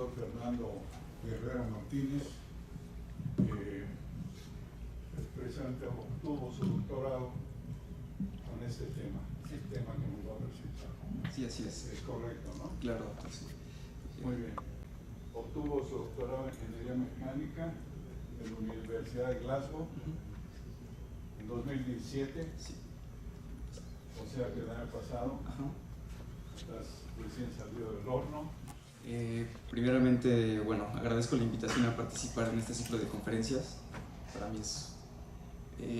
doctor Fernando Guerrero Martínez, que precisamente obtuvo su doctorado con este tema, el tema que nos va a presentar. Sí, así es. Es correcto, ¿no? Claro, sí. Muy bien. Obtuvo su doctorado en Ingeniería Mecánica en la Universidad de Glasgow en 2017. Sí. O sea que el año pasado. Ajá. Estás recién salido del horno. Primeramente, bueno, agradezco la invitación a participar en este ciclo de conferencias. Para mí es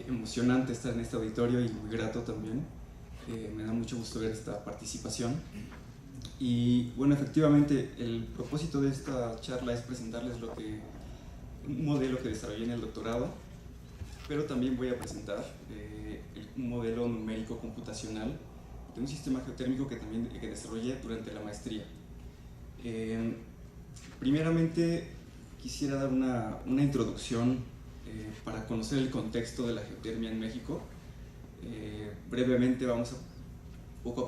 emocionante estar en este auditorio y muy grato también. Me da mucho gusto ver esta participación. Y bueno, efectivamente, el propósito de esta charla es presentarles un modelo que desarrollé en el doctorado, pero también voy a presentar un modelo numérico computacional de un sistema geotérmico que desarrollé durante la maestría. Primeramente, quisiera dar una introducción para conocer el contexto de la geotermia en México. Brevemente vamos a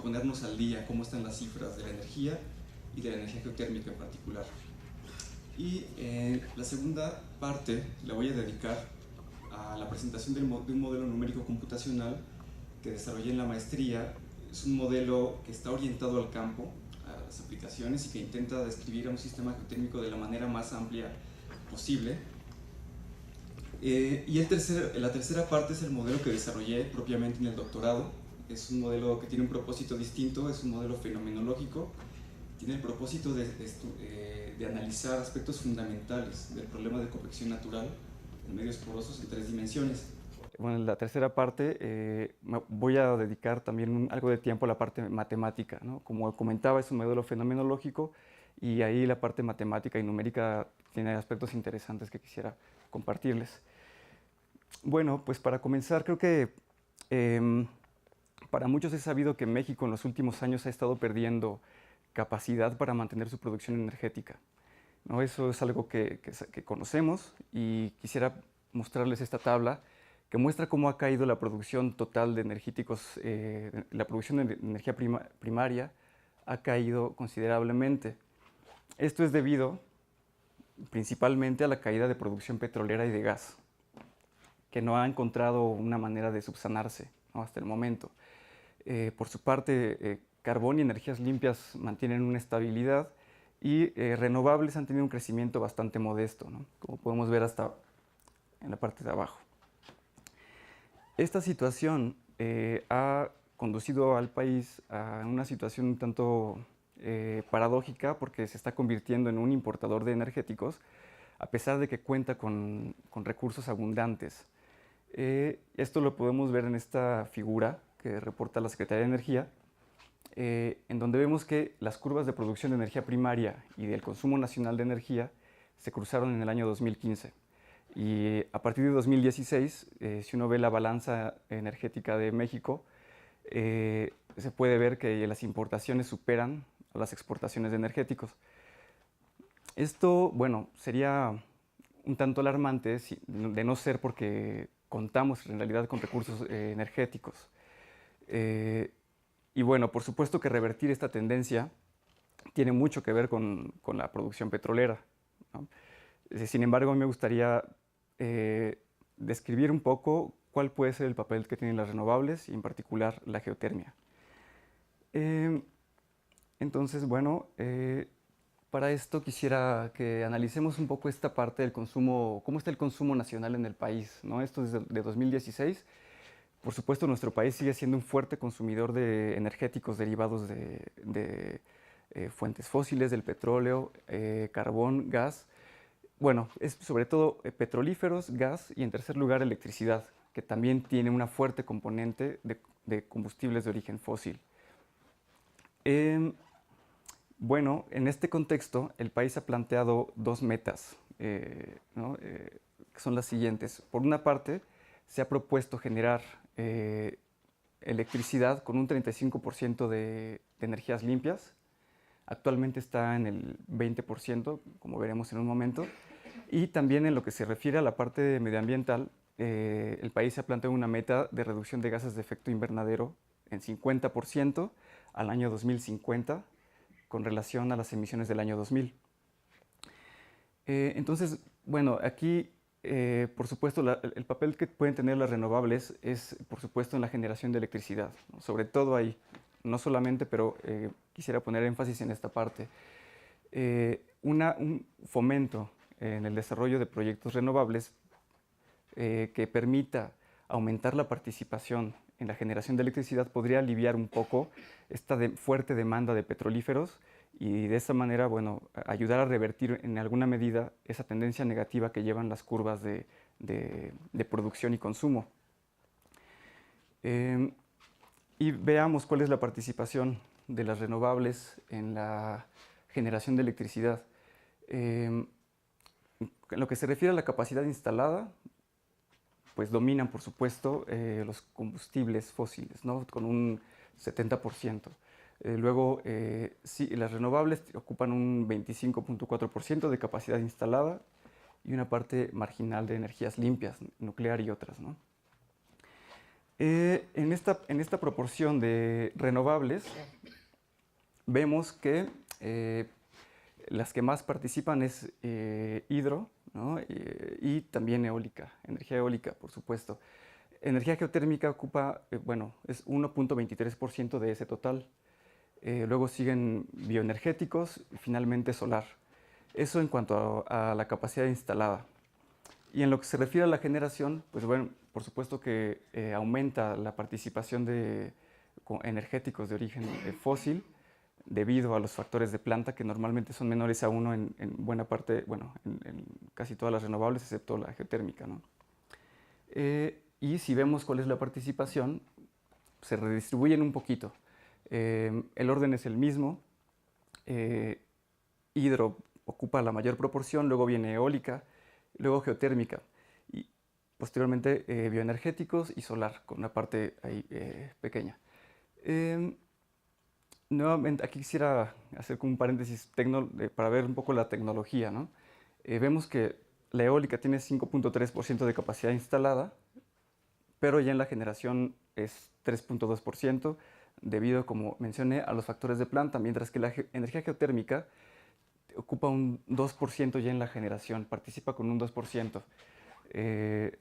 ponernos al día cómo están las cifras de la energía y de la energía geotérmica en particular. Y la segunda parte la voy a dedicar a la presentación de un modelo numérico computacional que desarrollé en la maestría. Es un modelo que está orientado al campo, a las aplicaciones, y que intenta describir a un sistema geotérmico de la manera más amplia posible. Y la tercera parte es el modelo que desarrollé propiamente en el doctorado. Es un modelo que tiene un propósito distinto, es un modelo fenomenológico. Tiene el propósito de analizar aspectos fundamentales del problema de convección natural en medios porosos en 3 dimensiones. Bueno, en la tercera parte voy a dedicar también algo de tiempo a la parte matemática, ¿no? Como comentaba, es un modelo fenomenológico y ahí la parte matemática y numérica tiene aspectos interesantes que quisiera compartirles. Bueno, pues para comenzar, creo que para muchos es sabido que México en los últimos años ha estado perdiendo capacidad para mantener su producción energética, ¿no? Eso es algo que conocemos, y quisiera mostrarles esta tabla que muestra cómo ha caído la producción total de energéticos. La producción de energía primaria ha caído considerablemente. Esto es debido principalmente a la caída de producción petrolera y de gas, que no ha encontrado una manera de subsanarse, ¿no?, hasta el momento. Por su parte, carbón y energías limpias mantienen una estabilidad, y renovables han tenido un crecimiento bastante modesto, ¿no?, como podemos ver hasta en la parte de abajo. Esta situación ha conducido al país a una situación un tanto paradójica, porque se está convirtiendo en un importador de energéticos, a pesar de que cuenta con recursos abundantes. Esto lo podemos ver en esta figura que reporta la Secretaría de Energía, en donde vemos que las curvas de producción de energía primaria y del consumo nacional de energía se cruzaron en el año 2015. Y a partir de 2016, si uno ve la balanza energética de México, se puede ver que las importaciones superan a las exportaciones de energéticos. Esto, bueno, sería un tanto alarmante de no ser porque contamos en realidad con recursos energéticos. Y bueno, por supuesto que revertir esta tendencia tiene mucho que ver con la producción petrolera, ¿no? Sin embargo, a mí me gustaría describir un poco cuál puede ser el papel que tienen las renovables, y en particular la geotermia. Entonces, bueno, para esto quisiera que analicemos un poco esta parte del consumo, cómo está el consumo nacional en el país, ¿no? Esto es de 2016. Por supuesto, nuestro país sigue siendo un fuerte consumidor de energéticos derivados de fuentes fósiles, del petróleo, carbón, gas. Bueno, es sobre todo petrolíferos, gas, y en tercer lugar electricidad, que también tiene una fuerte componente de combustibles de origen fósil. Bueno, en este contexto, el país ha planteado 2 metas, ¿no?, que son las siguientes. Por una parte, se ha propuesto generar electricidad con un 35% de energías limpias. Actualmente está en el 20%, como veremos en un momento. Y también en lo que se refiere a la parte medioambiental, el país se ha planteado una meta de reducción de gases de efecto invernadero en 50% al año 2050 con relación a las emisiones del año 2000. Entonces, bueno, aquí, por supuesto, el papel que pueden tener las renovables es, por supuesto, en la generación de electricidad, ¿no? Sobre todo ahí, no solamente, pero quisiera poner énfasis en esta parte. Un fomento en el desarrollo de proyectos renovables que permita aumentar la participación en la generación de electricidad podría aliviar un poco esta fuerte demanda de petrolíferos y de esta manera, bueno, ayudar a revertir en alguna medida esa tendencia negativa que llevan las curvas de producción y consumo. Y veamos cuál es la participación de las renovables en la generación de electricidad. En lo que se refiere a la capacidad instalada, pues dominan, por supuesto, los combustibles fósiles, ¿no? Con un 70%. Luego, sí, las renovables ocupan un 25.4% de capacidad instalada y una parte marginal de energías limpias, nuclear y otras, ¿no? En esta proporción de renovables, vemos que las que más participan es hidro, ¿no? Y también eólica, energía eólica, por supuesto. Energía geotérmica ocupa, bueno, es 1.23% de ese total. Luego siguen bioenergéticos y finalmente solar. Eso en cuanto a la capacidad instalada. Y en lo que se refiere a la generación, pues bueno, por supuesto que aumenta la participación de energéticos de origen fósil, debido a los factores de planta que normalmente son menores a 1 en buena parte, bueno, en casi todas las renovables, excepto la geotérmica, ¿no? Y si vemos cuál es la participación, se redistribuyen un poquito. El orden es el mismo. Hidro ocupa la mayor proporción, luego viene eólica, luego geotérmica y posteriormente bioenergéticos y solar, con una parte ahí pequeña. Nuevamente, aquí quisiera hacer como un paréntesis para ver un poco la tecnología, ¿no? Vemos que la eólica tiene 5.3% de capacidad instalada, pero ya en la generación es 3.2%, debido, como mencioné, a los factores de planta, mientras que la energía geotérmica ocupa un 2% ya en la generación, participa con un 2%,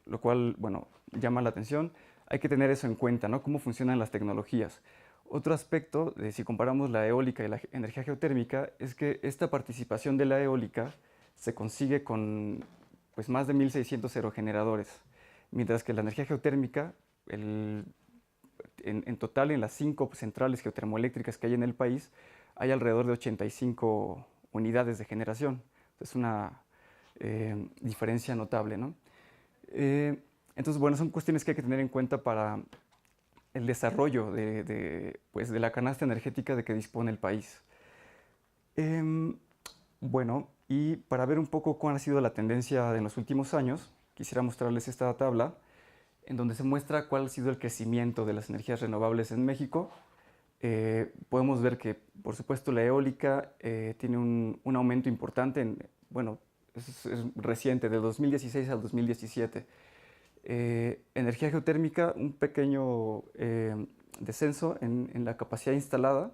lo cual, bueno, llama la atención. Hay que tener eso en cuenta, ¿no? Cómo funcionan las tecnologías. Otro aspecto, si comparamos la eólica y la energía geotérmica, es que esta participación de la eólica se consigue con pues, más de 1.600 aerogeneradores, mientras que la energía geotérmica, en total en las 5 centrales geotermoeléctricas que hay en el país, hay alrededor de 85 unidades de generación. Es una diferencia notable, ¿no? Entonces, bueno, son cuestiones que hay que tener en cuenta para el desarrollo pues, de la canasta energética de que dispone el país. Bueno, y para ver un poco cuál ha sido la tendencia en los últimos años, quisiera mostrarles esta tabla en donde se muestra cuál ha sido el crecimiento de las energías renovables en México. Podemos ver que, por supuesto, la eólica tiene un aumento importante, bueno, es reciente, de 2016 al 2017. Energía geotérmica, un pequeño descenso en la capacidad instalada.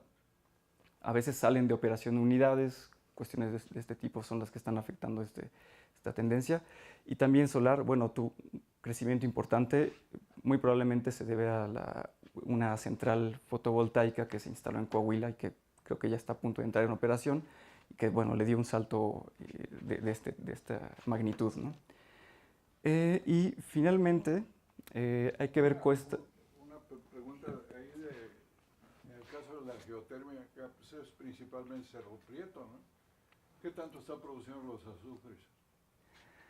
A veces salen de operación unidades, cuestiones de este tipo son las que están afectando esta tendencia. Y también solar, bueno, tu crecimiento importante muy probablemente se debe a una central fotovoltaica que se instaló en Coahuila y que creo que ya está a punto de entrar en operación y que, bueno, le dio un salto de esta magnitud, ¿no? Y finalmente, hay que ver cuesta. Una pregunta ahí en el caso de la geotérmica, pues es principalmente Cerro Prieto, ¿no? ¿Qué tanto están produciendo los azufres?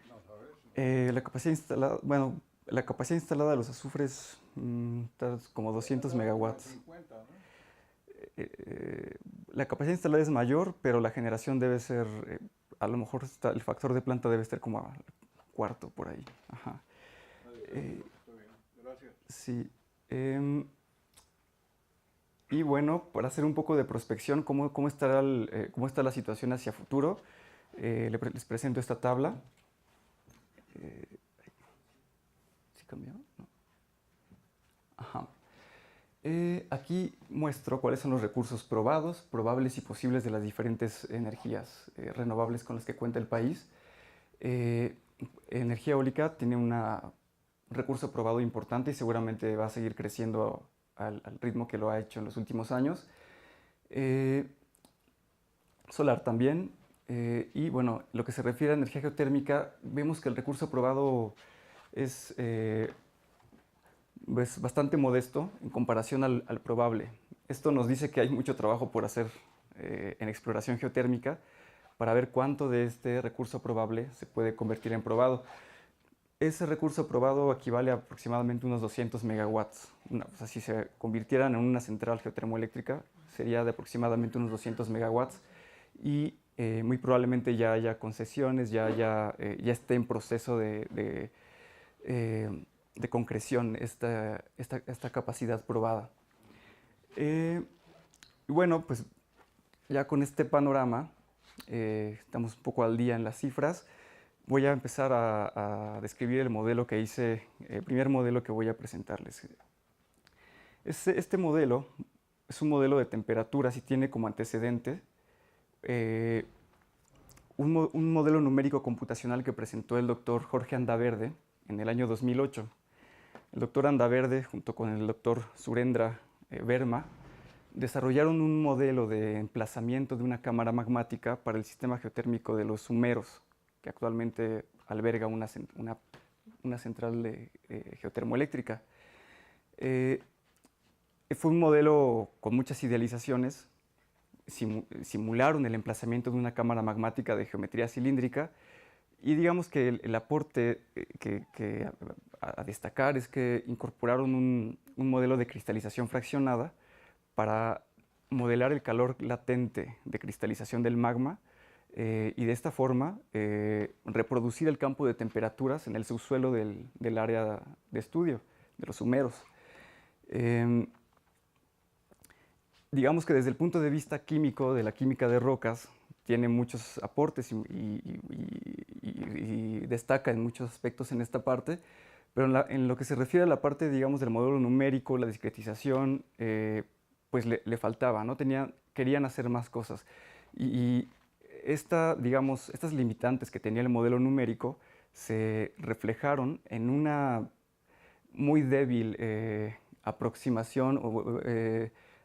No sabes. La capacidad instalada, bueno, la capacidad instalada de los azufres está como 200 megawatts. 50, ¿no? La capacidad instalada es mayor, pero la generación debe ser, a lo mejor el factor de planta debe estar como a cuarto por ahí. Ajá. Está bien, gracias. Sí. Y bueno, para hacer un poco de prospección, ¿cómo está la situación hacia futuro? Les presento esta tabla. ¿Sí cambió? No. Ajá. Aquí muestro cuáles son los recursos probados, probables y posibles de las diferentes energías renovables con las que cuenta el país. Energía eólica tiene un recurso probado importante y seguramente va a seguir creciendo al ritmo que lo ha hecho en los últimos años. Solar también. Y bueno, lo que se refiere a energía geotérmica, vemos que el recurso probado es bastante modesto en comparación al probable. Esto nos dice que hay mucho trabajo por hacer en exploración geotérmica para ver cuánto de este recurso probable se puede convertir en probado. Ese recurso probado equivale a aproximadamente unos 200 megawatts. O sea, si se convirtieran en una central geotermoeléctrica, sería de aproximadamente unos 200 megawatts. Y muy probablemente ya haya concesiones, ya esté en proceso de concreción esta capacidad probada. Y bueno, pues ya con este panorama, estamos un poco al día en las cifras. Voy a empezar a describir el modelo que hice, el primer modelo que voy a presentarles. Este modelo es un modelo de temperaturas y tiene como antecedente un modelo numérico computacional que presentó el doctor Jorge Andaverde en el año 2008. El doctor Andaverde, junto con el doctor Surendra Verma, desarrollaron un modelo de emplazamiento de una cámara magmática para el sistema geotérmico de los Sumeros, que actualmente alberga una central geotermoeléctrica. Fue un modelo con muchas idealizaciones. Simularon el emplazamiento de una cámara magmática de geometría cilíndrica y digamos que el aporte a destacar es que incorporaron un modelo de cristalización fraccionada para modelar el calor latente de cristalización del magma y de esta forma reproducir el campo de temperaturas en el subsuelo del área de estudio, de los Sumeros. Digamos que desde el punto de vista químico, de la química de rocas, tiene muchos aportes y destaca en muchos aspectos en esta parte, pero en lo que se refiere a la parte, digamos, del modelo numérico, la discretización, pues le faltaba, ¿no? Querían hacer más cosas. Digamos, estas limitantes que tenía el modelo numérico se reflejaron en una muy débil aproximación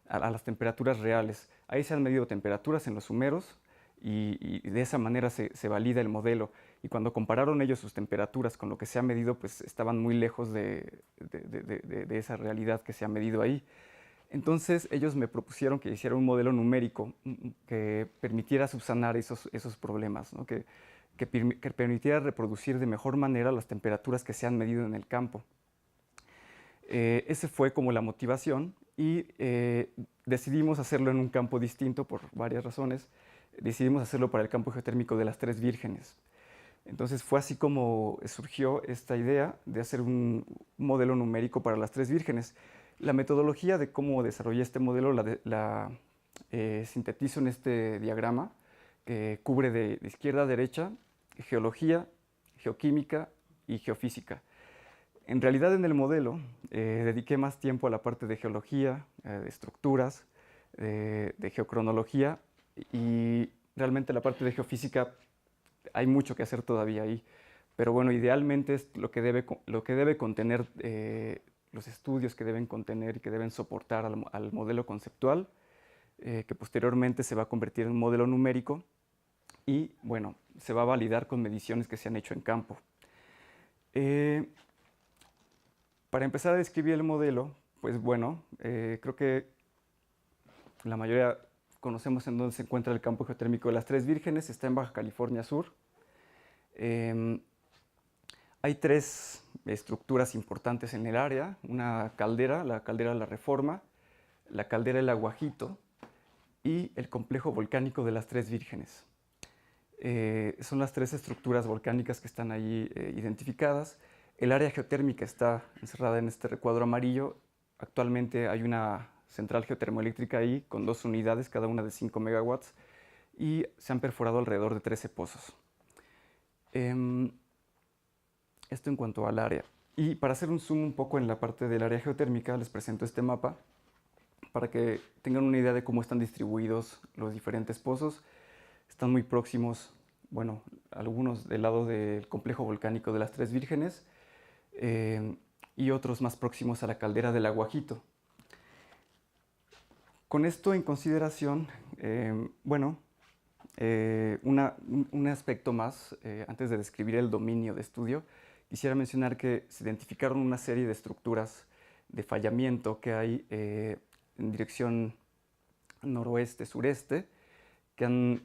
a las temperaturas reales. Ahí se han medido temperaturas en los Sumeros y de esa manera se valida el modelo. Y cuando compararon ellos sus temperaturas con lo que se ha medido, pues estaban muy lejos de esa realidad que se ha medido ahí. Entonces ellos me propusieron que hiciera un modelo numérico que permitiera subsanar esos problemas, ¿no? que permitiera reproducir de mejor manera las temperaturas que se han medido en el campo. Esa fue como la motivación y decidimos hacerlo en un campo distinto por varias razones. Decidimos hacerlo para el campo geotérmico de las Tres Vírgenes. Entonces fue así como surgió esta idea de hacer un modelo numérico para las Tres Vírgenes. La metodología de cómo desarrollé este modelo la sintetizo en este diagrama que cubre de izquierda a derecha geología, geoquímica y geofísica. En realidad en el modelo dediqué más tiempo a la parte de geología, de estructuras, de geocronología y realmente la parte de geofísica hay mucho que hacer todavía ahí. Pero bueno, idealmente es lo que debe contener los estudios que deben contener y que deben soportar al modelo conceptual, que posteriormente se va a convertir en un modelo numérico y bueno, se va a validar con mediciones que se han hecho en campo. Para empezar a describir el modelo, pues bueno, creo que la mayoría conocemos en dónde se encuentra el campo geotérmico de las Tres Vírgenes, está en Baja California Sur. Hay tres estructuras importantes en el área, una caldera, la caldera de la Reforma, la caldera del Aguajito y el complejo volcánico de las Tres Vírgenes. Son las tres estructuras volcánicas que están ahí identificadas. El área geotérmica está encerrada en este recuadro amarillo. Actualmente hay una central geotermoeléctrica ahí con 2 unidades, cada una de 5 megawatts, y se han perforado alrededor de 13 pozos. Esto en cuanto al área. Y para hacer un zoom un poco en la parte del área geotérmica, les presento este mapa para que tengan una idea de cómo están distribuidos los diferentes pozos. Están muy próximos bueno, algunos del lado del complejo volcánico de las Tres Vírgenes y otros más próximos a la caldera del Aguajito. Con esto en consideración, bueno, un aspecto más, antes de describir el dominio de estudio, quisiera mencionar que se identificaron una serie de estructuras de fallamiento que hay en dirección noroeste-sureste, que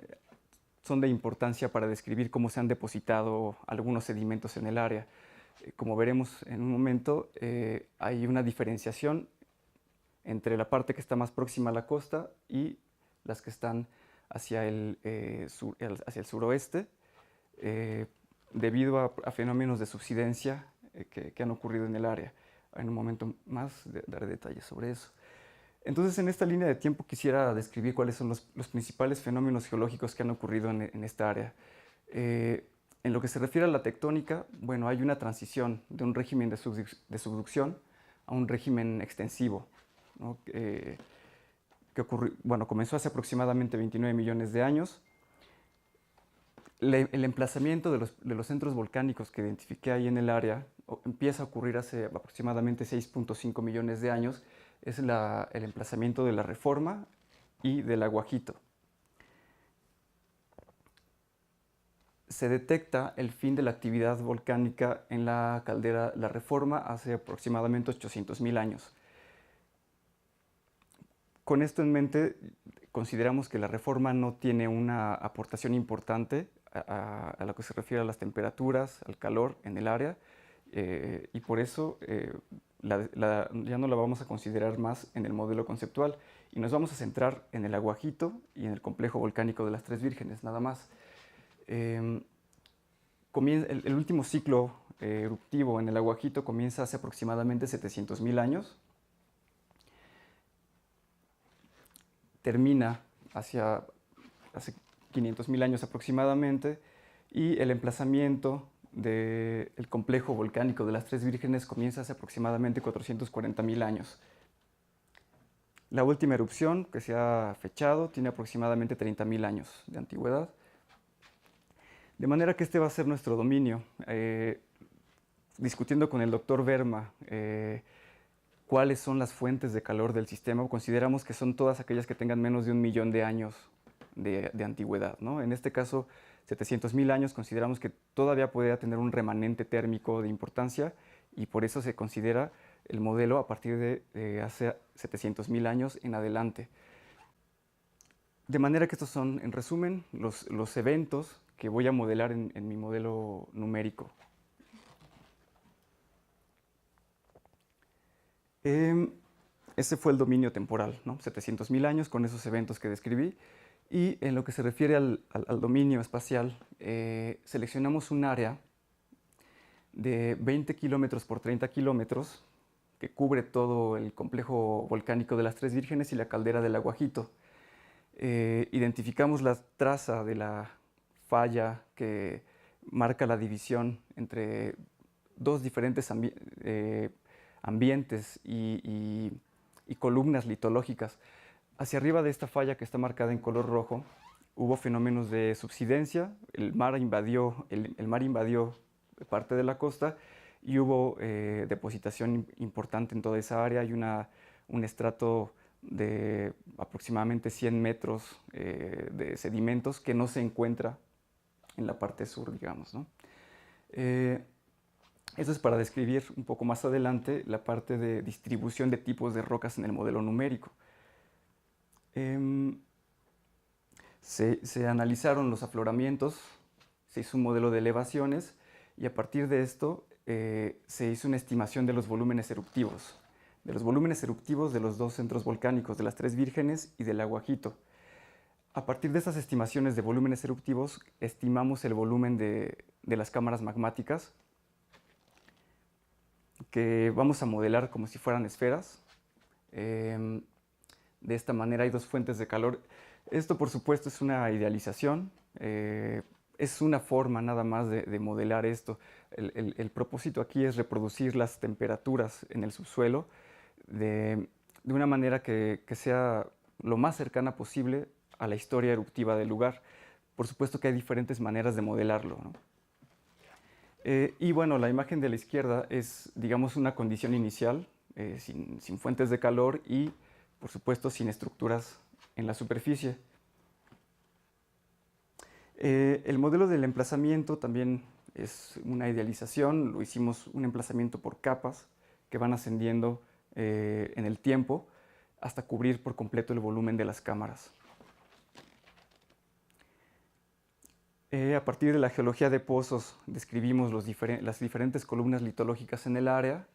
son de importancia para describir cómo se han depositado algunos sedimentos en el área. Como veremos en un momento, hay una diferenciación entre la parte que está más próxima a la costa y las que están hacia el suroeste, debido a fenómenos de subsidencia que han ocurrido en el área. En un momento más daré detalles sobre eso. Entonces, en esta línea de tiempo quisiera describir cuáles son los principales fenómenos geológicos que han ocurrido en esta área. En lo que se refiere a la tectónica, bueno, hay una transición de un régimen de subducción a un régimen extensivo, ¿no? Bueno, comenzó hace aproximadamente 29 millones de años. El emplazamiento de los centros volcánicos que identifiqué ahí en el área empieza a ocurrir hace aproximadamente 6.5 millones de años. Es el emplazamiento de la Reforma y del Aguajito. Se detecta el fin de la actividad volcánica en la caldera La Reforma hace aproximadamente 800.000 años. Con esto en mente, consideramos que la Reforma no tiene una aportación importante a lo que se refiere a las temperaturas, al calor en el área, y por eso ya no la vamos a considerar más en el modelo conceptual y nos vamos a centrar en el Aguajito y en el complejo volcánico de las Tres Vírgenes, nada más. El último ciclo eruptivo en el Aguajito comienza hace aproximadamente 700.000 años. Termina hace 500.000 años aproximadamente, y el emplazamiento del complejo volcánico de las Tres Vírgenes comienza hace aproximadamente 440.000 años. La última erupción que se ha fechado tiene aproximadamente 30.000 años de antigüedad. De manera que este va a ser nuestro dominio. Discutiendo con el doctor Verma cuáles son las fuentes de calor del sistema, consideramos que son todas aquellas que tengan menos de 1 millón de años de antigüedad, ¿no? En este caso, 700.000 años consideramos que todavía podría tener un remanente térmico de importancia, y por eso se considera el modelo a partir de hace 700.000 años en adelante. De manera que estos son, en resumen, los eventos que voy a modelar en mi modelo numérico. Ese fue el dominio temporal, ¿no? 700.000 años con esos eventos que describí. Y en lo que se refiere al dominio espacial, seleccionamos un área de 20 kilómetros por 30 kilómetros que cubre todo el complejo volcánico de las Tres Vírgenes y la caldera del Aguajito. Identificamos la traza de la falla que marca la división entre dos diferentes ambientes y columnas litológicas. Hacia arriba de esta falla, que está marcada en color rojo, hubo fenómenos de subsidencia, el mar invadió parte de la costa y hubo depositación importante en toda esa área. Hay un estrato de aproximadamente 100 metros de sedimentos que no se encuentra en la parte sur, digamos, ¿no? Eso es para describir un poco más adelante la parte de distribución de tipos de rocas en el modelo numérico. Se analizaron los afloramientos, se hizo un modelo de elevaciones, y a partir de esto se hizo una estimación de los volúmenes eruptivos. De los dos centros volcánicos, de las Tres Vírgenes y del Aguajito. A partir de estas estimaciones de volúmenes eruptivos, estimamos el volumen de las cámaras magmáticas, que vamos a modelar como si fueran esferas. De esta manera hay dos fuentes de calor. Esto, por supuesto, es una idealización, es una forma nada más de modelar esto. El propósito aquí es reproducir las temperaturas en el subsuelo de una manera que sea lo más cercana posible a la historia eruptiva del lugar. por supuesto que hay diferentes maneras de modelarlo, ¿no? Y bueno, la imagen de la izquierda es, digamos, una condición inicial, sin fuentes de calor y, por supuesto, sin estructuras en la superficie. El modelo del emplazamiento también es una idealización, lo hicimos un emplazamiento por capas que van ascendiendo en el tiempo hasta cubrir por completo el volumen de las cámaras. A partir de la geología de pozos describimos las diferentes columnas litológicas en el área.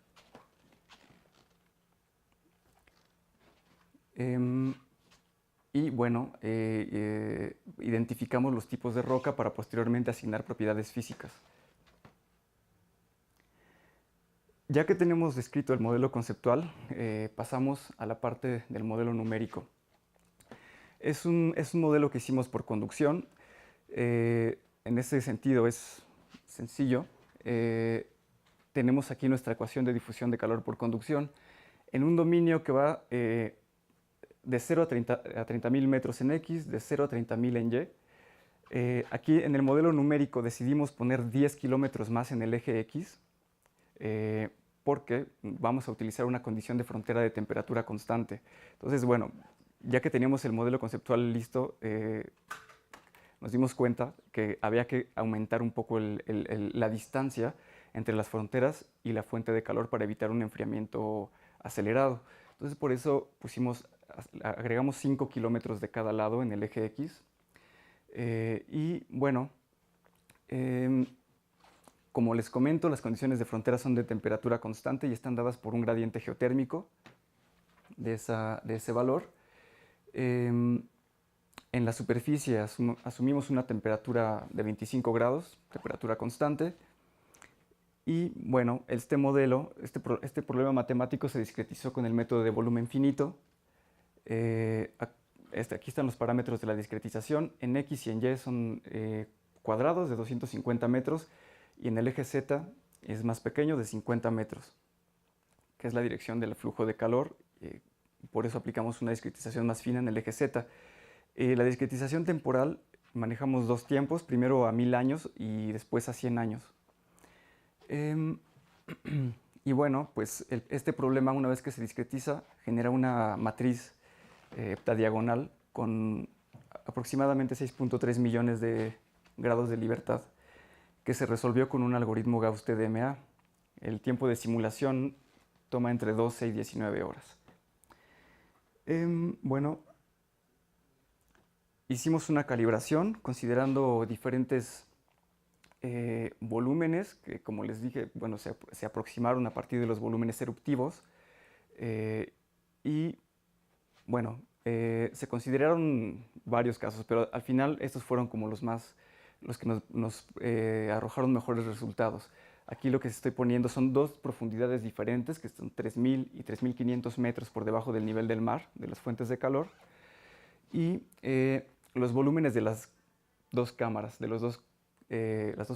Y bueno, identificamos los tipos de roca para posteriormente asignar propiedades físicas. Ya que tenemos descrito el modelo conceptual, pasamos a la parte del modelo numérico. Es un modelo que hicimos por conducción. En ese sentido es sencillo. Tenemos aquí nuestra ecuación de difusión de calor por conducción en un dominio que va de 0 a 30.000 metros en X, de 0 a 30.000 en Y. Aquí en el modelo numérico decidimos poner 10 kilómetros más en el eje X, porque vamos a utilizar una condición de frontera de temperatura constante. Entonces, bueno, ya que teníamos el modelo conceptual listo, nos dimos cuenta que había que aumentar un poco la distancia entre las fronteras y la fuente de calor para evitar un enfriamiento acelerado. Entonces, por eso agregamos 5 kilómetros de cada lado en el eje X. Y bueno, como les comento, las condiciones de frontera son de temperatura constante y están dadas por un gradiente geotérmico de ese valor. En la superficie asumimos una temperatura de 25 grados, temperatura constante. Y bueno, este modelo, este problema matemático se discretizó con el método de volumen finito. Aquí están los parámetros de la discretización. En X y en Y son cuadrados de 250 metros y en el eje Z es más pequeño, de 50 metros, que es la dirección del flujo de calor. Por eso aplicamos una discretización más fina en el eje Z. La discretización temporal manejamos dos tiempos, primero a 1000 años y después a 100 años. Y bueno, pues este problema, una vez que se discretiza, genera una matriz heptadiagonal con aproximadamente 6.3 millones de grados de libertad, que se resolvió con un algoritmo Gauss-TDMA. El tiempo de simulación toma entre 12 y 19 horas. Bueno, hicimos una calibración considerando diferentes volúmenes que, como les dije, bueno, se aproximaron a partir de los volúmenes eruptivos y bueno, se consideraron varios casos, pero al final estos fueron como los que nos arrojaron mejores resultados. Aquí lo que estoy poniendo son dos profundidades diferentes, que son 3.000 y 3.500 metros por debajo del nivel del mar, de las fuentes de calor, y los volúmenes de las dos cámaras, de las dos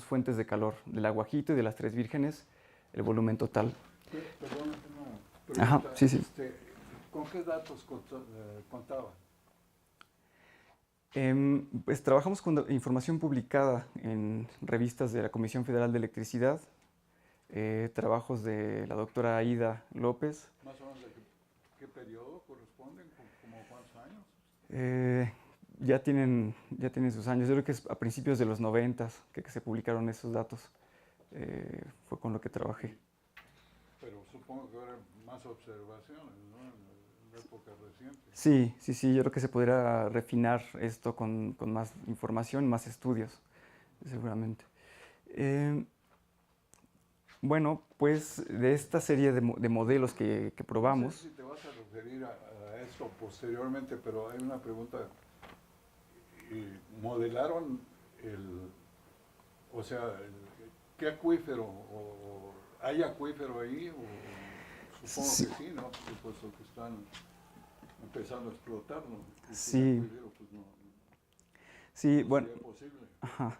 fuentes de calor, del Aguajito y de las Tres Vírgenes, el volumen total. Perdón, una pregunta. Ajá, sí, sí. ¿Con qué datos contaban? Pues trabajamos con información publicada en revistas de la Comisión Federal de Electricidad, trabajos de la doctora Aida López. ¿Más o menos de qué periodo corresponden? ¿Como cuántos años? Ya tienen sus años. Yo creo que es a principios de los 90 que se publicaron esos datos. Fue con lo que trabajé. Pero supongo que ahora más observaciones, ¿no? En la época reciente. Sí. Yo creo que se podría refinar esto con más información, más estudios, seguramente. Bueno, pues de esta serie de modelos que probamos... No sé si te vas a referir a esto posteriormente, pero hay una pregunta. ¿Modelaron qué acuífero? ¿Hay acuífero ahí? Supongo Sí. que sí, ¿no? Supuesto que están empezando a explotarlo. Sí. Acuífero, pues no Sí, bueno. sería posible. Ajá,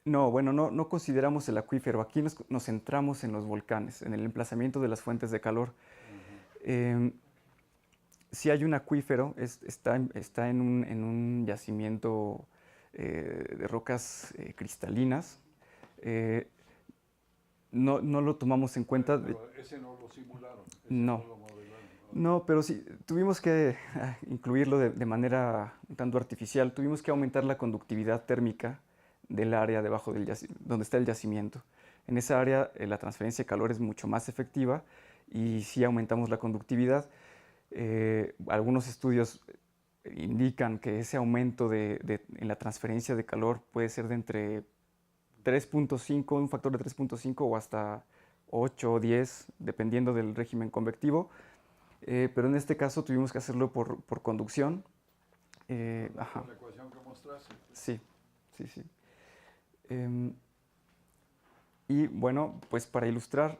no, bueno, no consideramos el acuífero. Aquí nos centramos en los volcanes, en el emplazamiento de las fuentes de calor. Sí hay un acuífero, está en un yacimiento de rocas cristalinas. No lo tomamos en cuenta. Pero ese no lo simularon, ese No. lo modelaron. No, pero sí, tuvimos que incluirlo de manera un tanto artificial. Tuvimos que aumentar la conductividad térmica del área debajo donde está el yacimiento. En esa área la transferencia de calor es mucho más efectiva y sí aumentamos la conductividad. Algunos estudios indican que ese aumento en la transferencia de calor puede ser de entre 3.5, un factor de 3.5 o hasta 8 o 10, dependiendo del régimen convectivo. Pero en este caso tuvimos que hacerlo por conducción. Ajá. La ecuación que mostraste. Sí, sí, sí. Y bueno, pues para ilustrar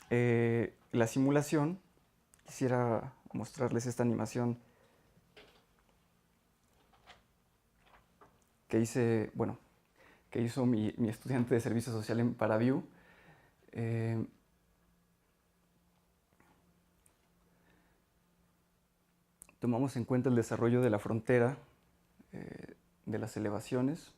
la simulación, quisiera mostrarles esta animación que hizo mi estudiante de servicio social en Paraview. Tomamos en cuenta el desarrollo de la frontera de las elevaciones.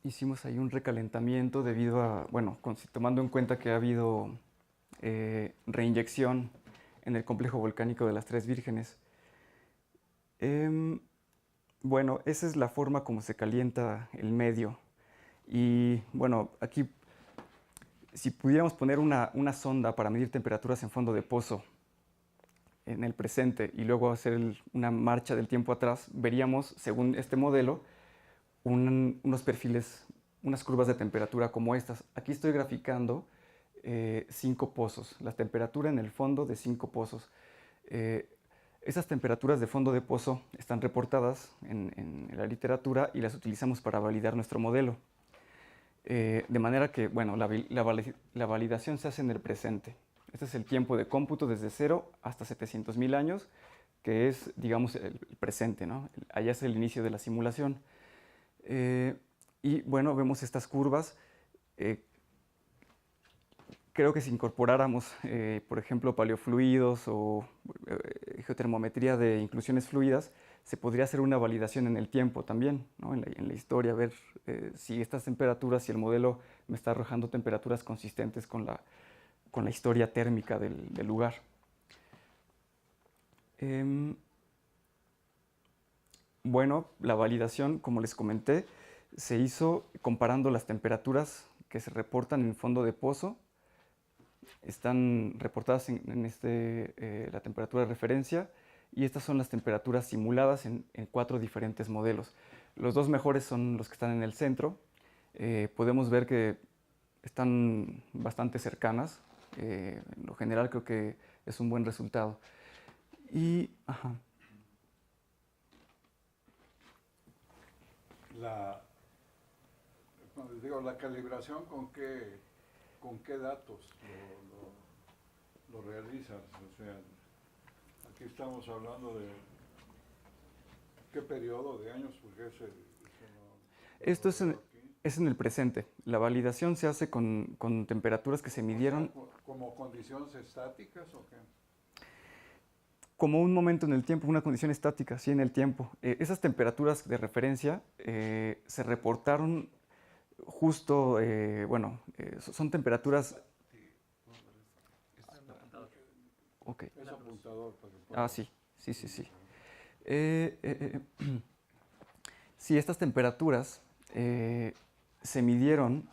Hicimos ahí un recalentamiento debido a, tomando en cuenta que ha habido reinyección en el complejo volcánico de las Tres Vírgenes. Bueno, esa es la forma como se calienta el medio. Y bueno, aquí, si pudiéramos poner una sonda para medir temperaturas en fondo de pozo en el presente y luego hacer una marcha del tiempo atrás, veríamos, según este modelo, unos perfiles, unas curvas de temperatura como estas. Aquí estoy graficando 5 pozos, la temperatura en el fondo de 5 pozos. Esas temperaturas de fondo de pozo están reportadas en la literatura y las utilizamos para validar nuestro modelo. De manera que, bueno, la validación se hace en el presente. Este es el tiempo de cómputo desde 0 hasta 700.000 años, que es, digamos, el presente, ¿no? Allá es el inicio de la simulación. Y bueno, vemos estas curvas. Creo que si incorporáramos, por ejemplo, paleofluidos o geotermometría de inclusiones fluidas, se podría hacer una validación en el tiempo también, ¿no? En la historia, ver si estas temperaturas, si el modelo me está arrojando temperaturas consistentes con la historia térmica del lugar. Bueno, la validación, como les comenté, se hizo comparando las temperaturas que se reportan en fondo de pozo. Están reportadas en la temperatura de referencia y estas son las temperaturas simuladas en 4 diferentes modelos. Los 2 mejores son los que están en el centro. Podemos ver que están bastante cercanas. En lo general creo que es un buen resultado. Y, la calibración, ¿con qué datos lo realizas? O sea, aquí estamos hablando de qué periodo de años, porque esto es en el presente. La validación se hace con temperaturas que se midieron. O sea, ¿como condiciones estáticas o qué? Como un momento en el tiempo, una condición estática, sí, en el tiempo. Esas temperaturas de referencia se reportaron justo, son temperaturas... Okay. Es apuntador. Sí. Sí, estas temperaturas se midieron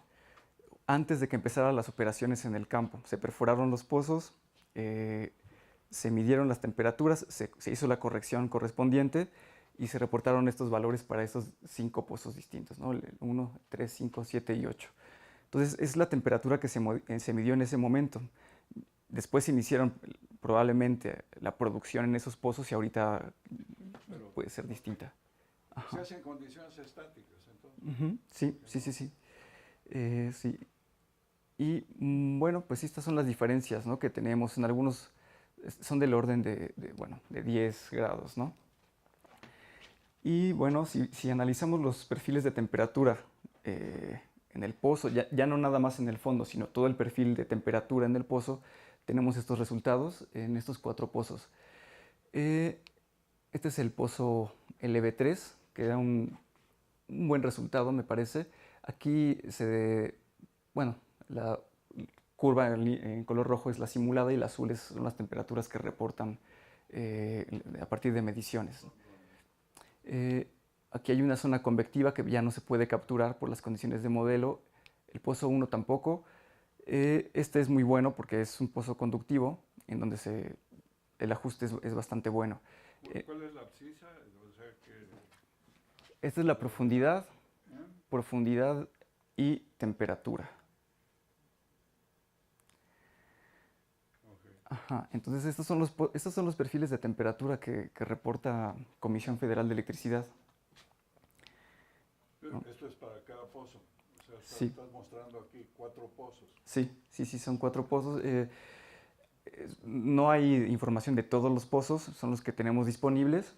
antes de que empezaran las operaciones en el campo. Se perforaron los pozos, se midieron las temperaturas, se hizo la corrección correspondiente y se reportaron estos valores para esos 5 pozos distintos, ¿no? 1, 3, 5, 7 y 8. Entonces, es la temperatura que se midió en ese momento. Después se iniciaron probablemente la producción en esos pozos y ahorita puede ser distinta. Se hacen condiciones estáticas, entonces. Sí. Sí. Y bueno, pues estas son las diferencias, ¿no?, que tenemos. En algunos son del orden de 10 grados, ¿no? Y bueno, si analizamos los perfiles de temperatura en el pozo, ya no nada más en el fondo, sino todo el perfil de temperatura en el pozo, tenemos estos resultados en estos 4 pozos. Este es el pozo LB3, que da un buen resultado, me parece. Aquí bueno, la curva en color rojo es la simulada y la azul son las temperaturas que reportan a partir de mediciones. Aquí hay una zona convectiva que ya no se puede capturar por las condiciones de modelo. El pozo 1 tampoco. Este es muy bueno porque es un pozo conductivo en donde el ajuste es bastante bueno. ¿Cuál es la abscisa? O sea que, Esta es la profundidad, profundidad y temperatura. okay. Ajá, entonces estos son los perfiles de temperatura que reporta Comisión Federal de Electricidad. Pero esto es para cada pozo. O sea, Sí. estás mostrando aquí 4 pozos. Sí, son 4 pozos. No hay información de todos los pozos, son los que tenemos disponibles.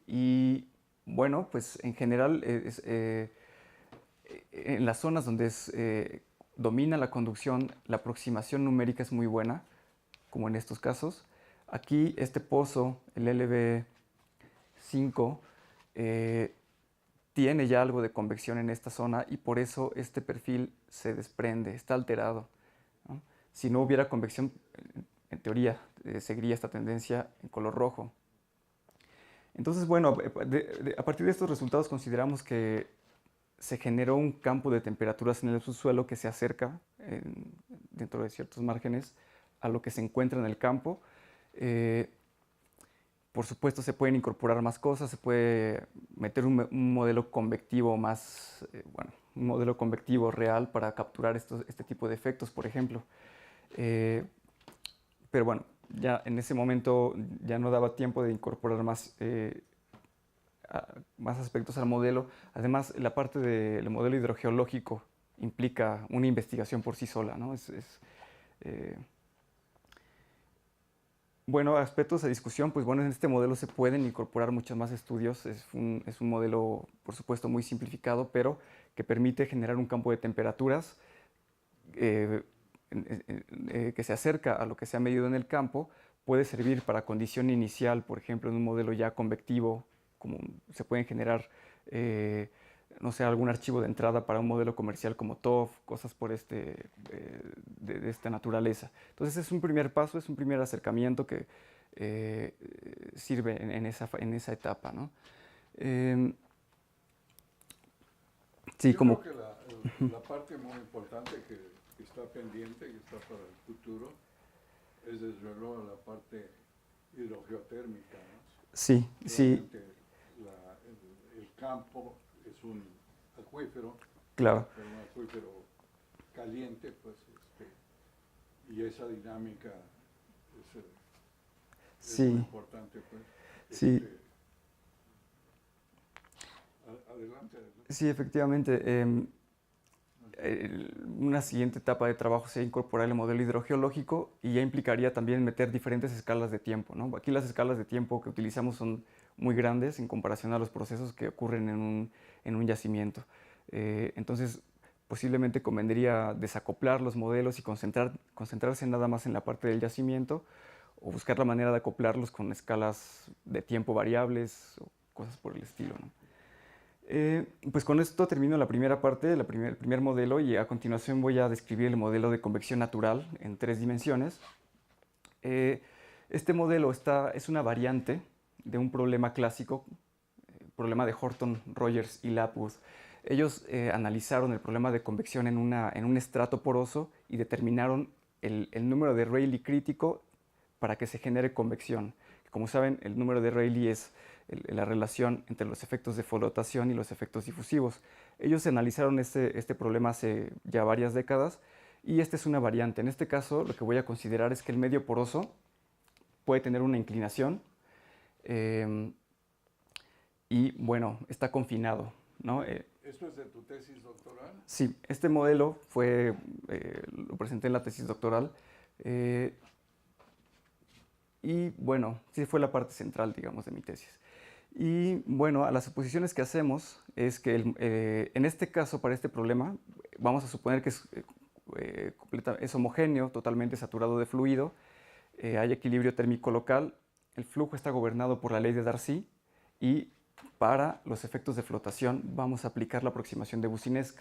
Y bueno, pues en general en las zonas donde domina la conducción, la aproximación numérica es muy buena, como en estos casos. Aquí este pozo, el LB5, tiene ya algo de convección en esta zona y por eso este perfil se desprende, está alterado, ¿no? Si no hubiera convección, en teoría, seguiría esta tendencia en color rojo. Entonces, bueno, a partir de estos resultados consideramos que se generó un campo de temperaturas en el subsuelo que se acerca dentro de ciertos márgenes a lo que se encuentra en el campo. Por supuesto, se pueden incorporar más cosas, se puede meter un modelo convectivo más, bueno, un modelo convectivo real para capturar este tipo de efectos, por ejemplo. Pero bueno, ya en ese momento ya no daba tiempo de incorporar más aspectos al modelo. Además, la parte del modelo hidrogeológico implica una investigación por sí sola, ¿no? Bueno, aspectos de discusión, pues bueno, en este modelo se pueden incorporar muchos más estudios. Es un modelo, por supuesto, muy simplificado, pero que permite generar un campo de temperaturas que se acerca a lo que se ha medido en el campo. Puede servir para condición inicial, por ejemplo, en un modelo ya convectivo, como se pueden generar, no sé, algún archivo de entrada para un modelo comercial como TOF, cosas de esta naturaleza. Entonces es un primer paso, es un primer acercamiento que sirve en esa etapa, ¿no? Sí, Yo como... creo que la parte muy importante que está pendiente y está para el futuro es desde luego la parte hidrogeotérmica, ¿no? Sí, sí, Realmente el campo es un acuífero, claro. pero un acuífero caliente, pues, y esa dinámica es muy Sí, importante, pues. sí, Adelante. sí, efectivamente. Una siguiente etapa de trabajo sería incorporar el modelo hidrogeológico y ya implicaría también meter diferentes escalas de tiempo, ¿no? Aquí las escalas de tiempo que utilizamos son muy grandes en comparación a los procesos que ocurren en un yacimiento. Entonces, posiblemente convendría desacoplar los modelos y concentrarse nada más en la parte del yacimiento o buscar la manera de acoplarlos con escalas de tiempo variables o cosas por el estilo, ¿no? Pues con esto termino la primera parte, el primer modelo, y a continuación voy a describir el modelo de convección natural en 3 dimensiones. Este modelo es una variante de un problema clásico, problema de Horton, Rogers y Lapwood. Ellos analizaron el problema de convección en un estrato poroso y determinaron el número de Rayleigh crítico para que se genere convección. Como saben, el número de Rayleigh es la relación entre los efectos de flotación y los efectos difusivos. Ellos analizaron este problema hace ya varias décadas y esta es una variante. En este caso, lo que voy a considerar es que el medio poroso puede tener una inclinación y, bueno, está confinado, ¿no? ¿Esto es de tu tesis doctoral? Sí, este modelo lo presenté en la tesis doctoral y, bueno, sí fue la parte central, digamos, de mi tesis. Y bueno, a las suposiciones que hacemos es que en este caso, para este problema, vamos a suponer que es homogéneo, totalmente saturado de fluido, hay equilibrio térmico local, el flujo está gobernado por la ley de Darcy y para los efectos de flotación vamos a aplicar la aproximación de Boussinesq.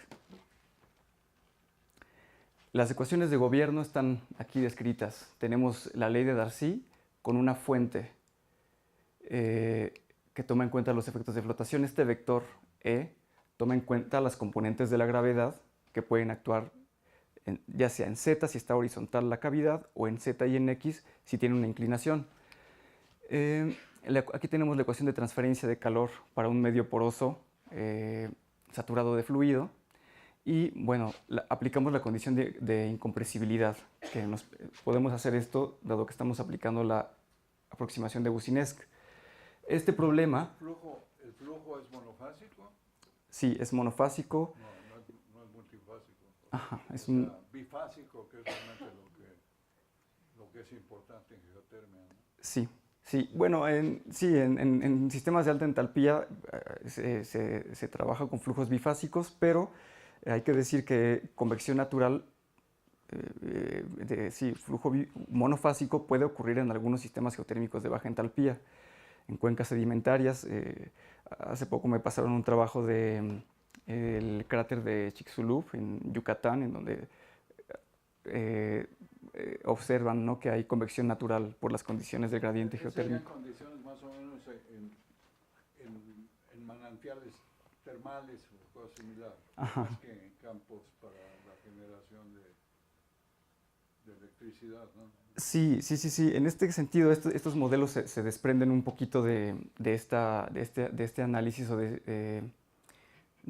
Las ecuaciones de gobierno están aquí descritas. Tenemos la ley de Darcy con una fuente que toma en cuenta los efectos de flotación. Este vector E toma en cuenta las componentes de la gravedad que pueden actuar ya sea en Z si está horizontal la cavidad o en Z y en X si tiene una inclinación. Aquí tenemos la ecuación de transferencia de calor para un medio poroso saturado de fluido. Y bueno, aplicamos la condición de incompresibilidad, que podemos hacer esto dado que estamos aplicando la aproximación de Boussinesq. Este problema... ¿El flujo es monofásico? Sí, es monofásico. No es multifásico. Ajá, es bifásico, que es realmente lo que es importante en geotermia, ¿no? Sí. Sí, bueno, en sistemas de alta entalpía se trabaja con flujos bifásicos, pero hay que decir que convección natural, flujo monofásico puede ocurrir en algunos sistemas geotérmicos de baja entalpía, en cuencas sedimentarias. Hace poco me pasaron un trabajo del cráter de Chicxulub en Yucatán, en donde observan, ¿no?, que hay convección natural por las condiciones del gradiente geotérmico. ¿Serían condiciones más o menos en manantiales termales o cosas similares, más que en campos para la generación de electricidad, ¿no? Sí. En este sentido, estos modelos se desprenden un poquito de este análisis o de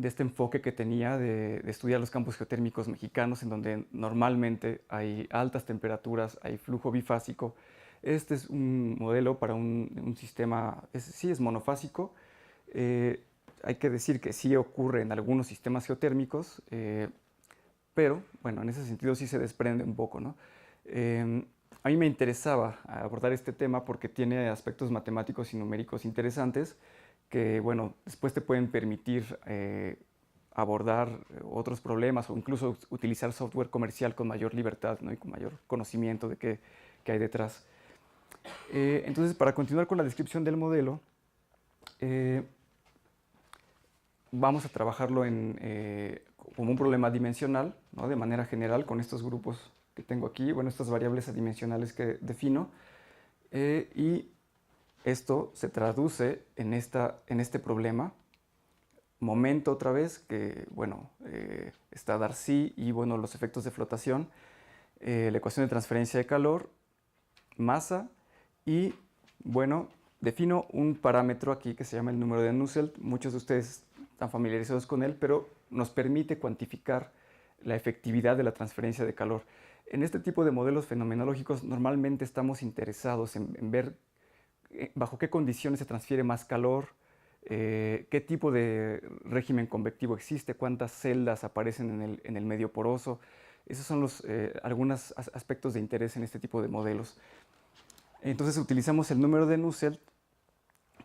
este enfoque que tenía de estudiar los campos geotérmicos mexicanos, en donde normalmente hay altas temperaturas, hay flujo bifásico. Este es un modelo para un sistema, sí es monofásico. Hay que decir que sí ocurre en algunos sistemas geotérmicos, pero bueno, en ese sentido sí se desprende un poco, ¿no? A mí me interesaba abordar este tema porque tiene aspectos matemáticos y numéricos interesantes que, bueno, después te pueden permitir abordar otros problemas o incluso utilizar software comercial con mayor libertad, ¿no?, y con mayor conocimiento de qué hay detrás. Entonces, para continuar con la descripción del modelo, vamos a trabajarlo como un problema dimensional, ¿no?, de manera general, con estos grupos que tengo aquí, bueno, estas variables adimensionales que defino, y esto se traduce en este problema. Momento otra vez, que bueno, está Darcy y bueno, los efectos de flotación, la ecuación de transferencia de calor, masa y bueno, defino un parámetro aquí que se llama el número de Nusselt. Muchos de ustedes están familiarizados con él, pero nos permite cuantificar la efectividad de la transferencia de calor. En este tipo de modelos fenomenológicos normalmente estamos interesados en ver bajo qué condiciones se transfiere más calor, qué tipo de régimen convectivo existe, cuántas celdas aparecen en el medio poroso. Esos son algunos aspectos de interés en este tipo de modelos. Entonces utilizamos el número de Nusselt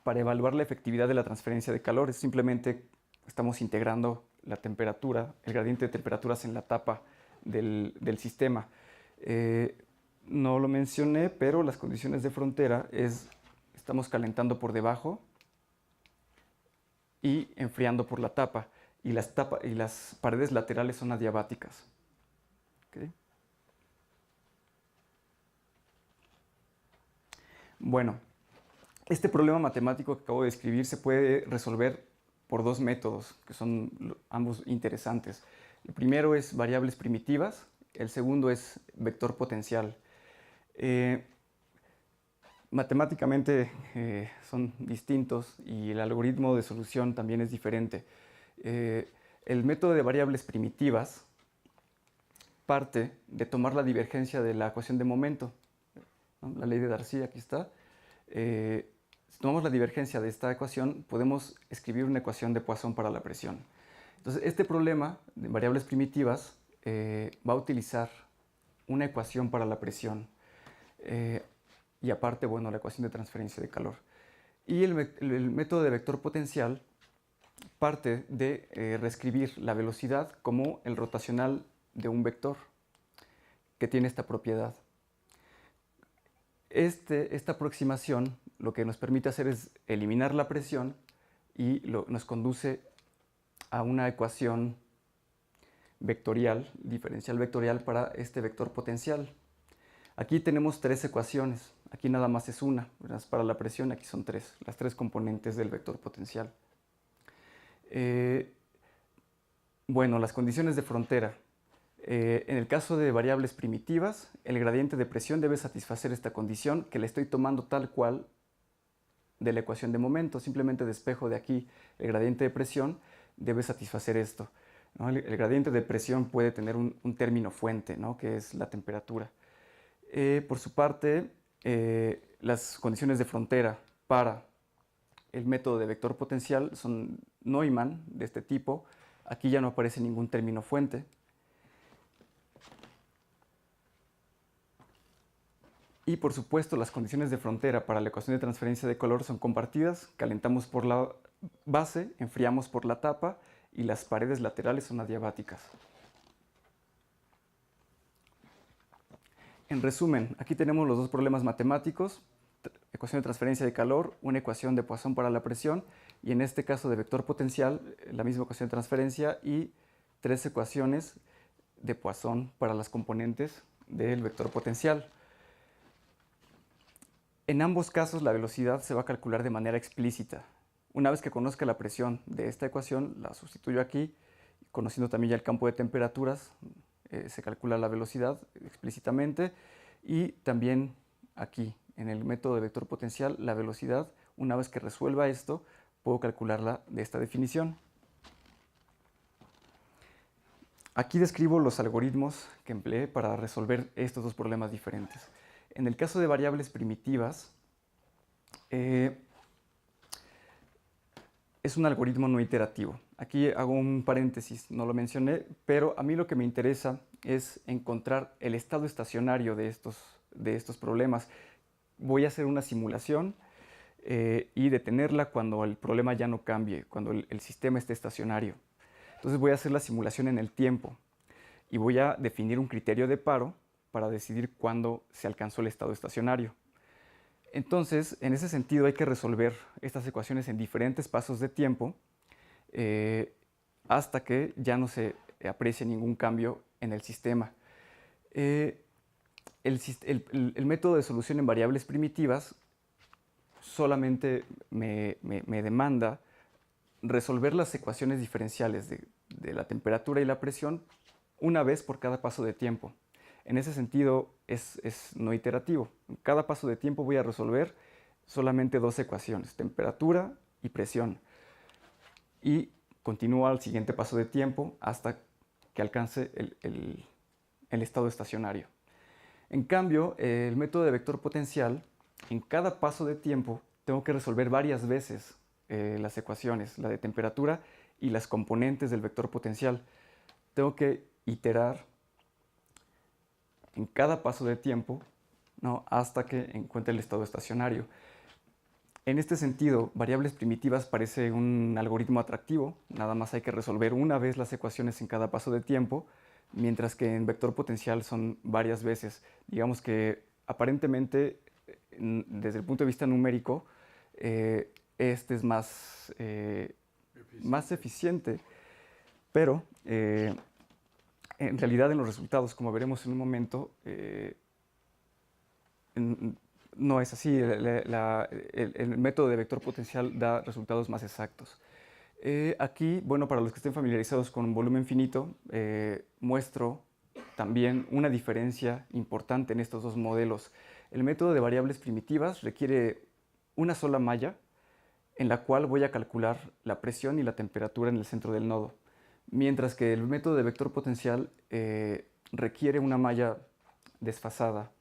para evaluar la efectividad de la transferencia de calor. Simplemente estamos integrando la temperatura, el gradiente de temperaturas en la tapa del sistema. No lo mencioné, pero las condiciones de frontera estamos calentando por debajo y enfriando por la tapa. Y las paredes laterales son adiabáticas. ¿Okay? Bueno, este problema matemático que acabo de describir se puede resolver por dos métodos, que son ambos interesantes. El primero es variables primitivas, el segundo es vector potencial. Matemáticamente son distintos y el algoritmo de solución también es diferente. El método de variables primitivas parte de tomar la divergencia de la ecuación de momento, ¿no? La ley de Darcy, aquí está. Si tomamos la divergencia de esta ecuación, podemos escribir una ecuación de Poisson para la presión. Entonces, este problema de variables primitivas va a utilizar una ecuación para la presión y aparte, bueno, la ecuación de transferencia de calor. Y el método de vector potencial parte de reescribir la velocidad como el rotacional de un vector que tiene esta propiedad. Esta aproximación lo que nos permite hacer es eliminar la presión y nos conduce a una ecuación vectorial, diferencial vectorial para este vector potencial. Aquí tenemos tres ecuaciones, aquí nada más es una, para la presión aquí son tres, las tres componentes del vector potencial. Bueno, las condiciones de frontera. En el caso de variables primitivas, el gradiente de presión debe satisfacer esta condición que le estoy tomando tal cual de la ecuación de momento. Simplemente despejo de aquí el gradiente de presión, debe satisfacer esto, ¿no? El gradiente de presión puede tener un término fuente, ¿no? Que es la temperatura. Por su parte, las condiciones de frontera para el método de vector potencial son Neumann, de este tipo. Aquí ya no aparece ningún término fuente. Y por supuesto, las condiciones de frontera para la ecuación de transferencia de calor son compartidas. Calentamos por la base, enfriamos por la tapa y las paredes laterales son adiabáticas. En resumen, aquí tenemos los dos problemas matemáticos, ecuación de transferencia de calor, una ecuación de Poisson para la presión y en este caso de vector potencial, la misma ecuación de transferencia y tres ecuaciones de Poisson para las componentes del vector potencial. En ambos casos la velocidad se va a calcular de manera explícita. Una vez que conozca la presión de esta ecuación, la sustituyo aquí, conociendo también ya el campo de temperaturas, se calcula la velocidad explícitamente y también aquí en el método de vector potencial la velocidad, una vez que resuelva esto, puedo calcularla de esta definición. Aquí describo los algoritmos que empleé para resolver estos dos problemas diferentes. En el caso de variables primitivas, es un algoritmo no iterativo. Aquí hago un paréntesis, no lo mencioné, pero a mí lo que me interesa es encontrar el estado estacionario de estos problemas. Voy a hacer una simulación y detenerla cuando el problema ya no cambie, cuando el sistema esté estacionario. Entonces voy a hacer la simulación en el tiempo y voy a definir un criterio de paro para decidir cuándo se alcanzó el estado estacionario. Entonces, en ese sentido hay que resolver estas ecuaciones en diferentes pasos de tiempo hasta que ya no se aprecie ningún cambio en el sistema. El método de solución en variables primitivas solamente me demanda resolver las ecuaciones diferenciales de la temperatura y la presión una vez por cada paso de tiempo. En ese sentido es no iterativo. En cada paso de tiempo voy a resolver solamente dos ecuaciones, temperatura y presión. Y continúo al siguiente paso de tiempo hasta que alcance el estado estacionario. En cambio, el método de vector potencial, en cada paso de tiempo tengo que resolver varias veces las ecuaciones, la de temperatura y las componentes del vector potencial. Tengo que iterar en cada paso de tiempo, ¿no? Hasta que encuentre el estado estacionario. En este sentido, variables primitivas parece un algoritmo atractivo, nada más hay que resolver una vez las ecuaciones en cada paso de tiempo, mientras que en vector potencial son varias veces. Digamos que aparentemente, desde el punto de vista numérico, este es más eficiente, pero en realidad en los resultados, como veremos en un momento, no es así. El método de vector potencial da resultados más exactos. Aquí, bueno, para los que estén familiarizados con un volumen finito, muestro también una diferencia importante en estos dos modelos. El método de variables primitivas requiere una sola malla en la cual voy a calcular la presión y la temperatura en el centro del nodo, mientras que el método de vector potencial requiere una malla desfasada.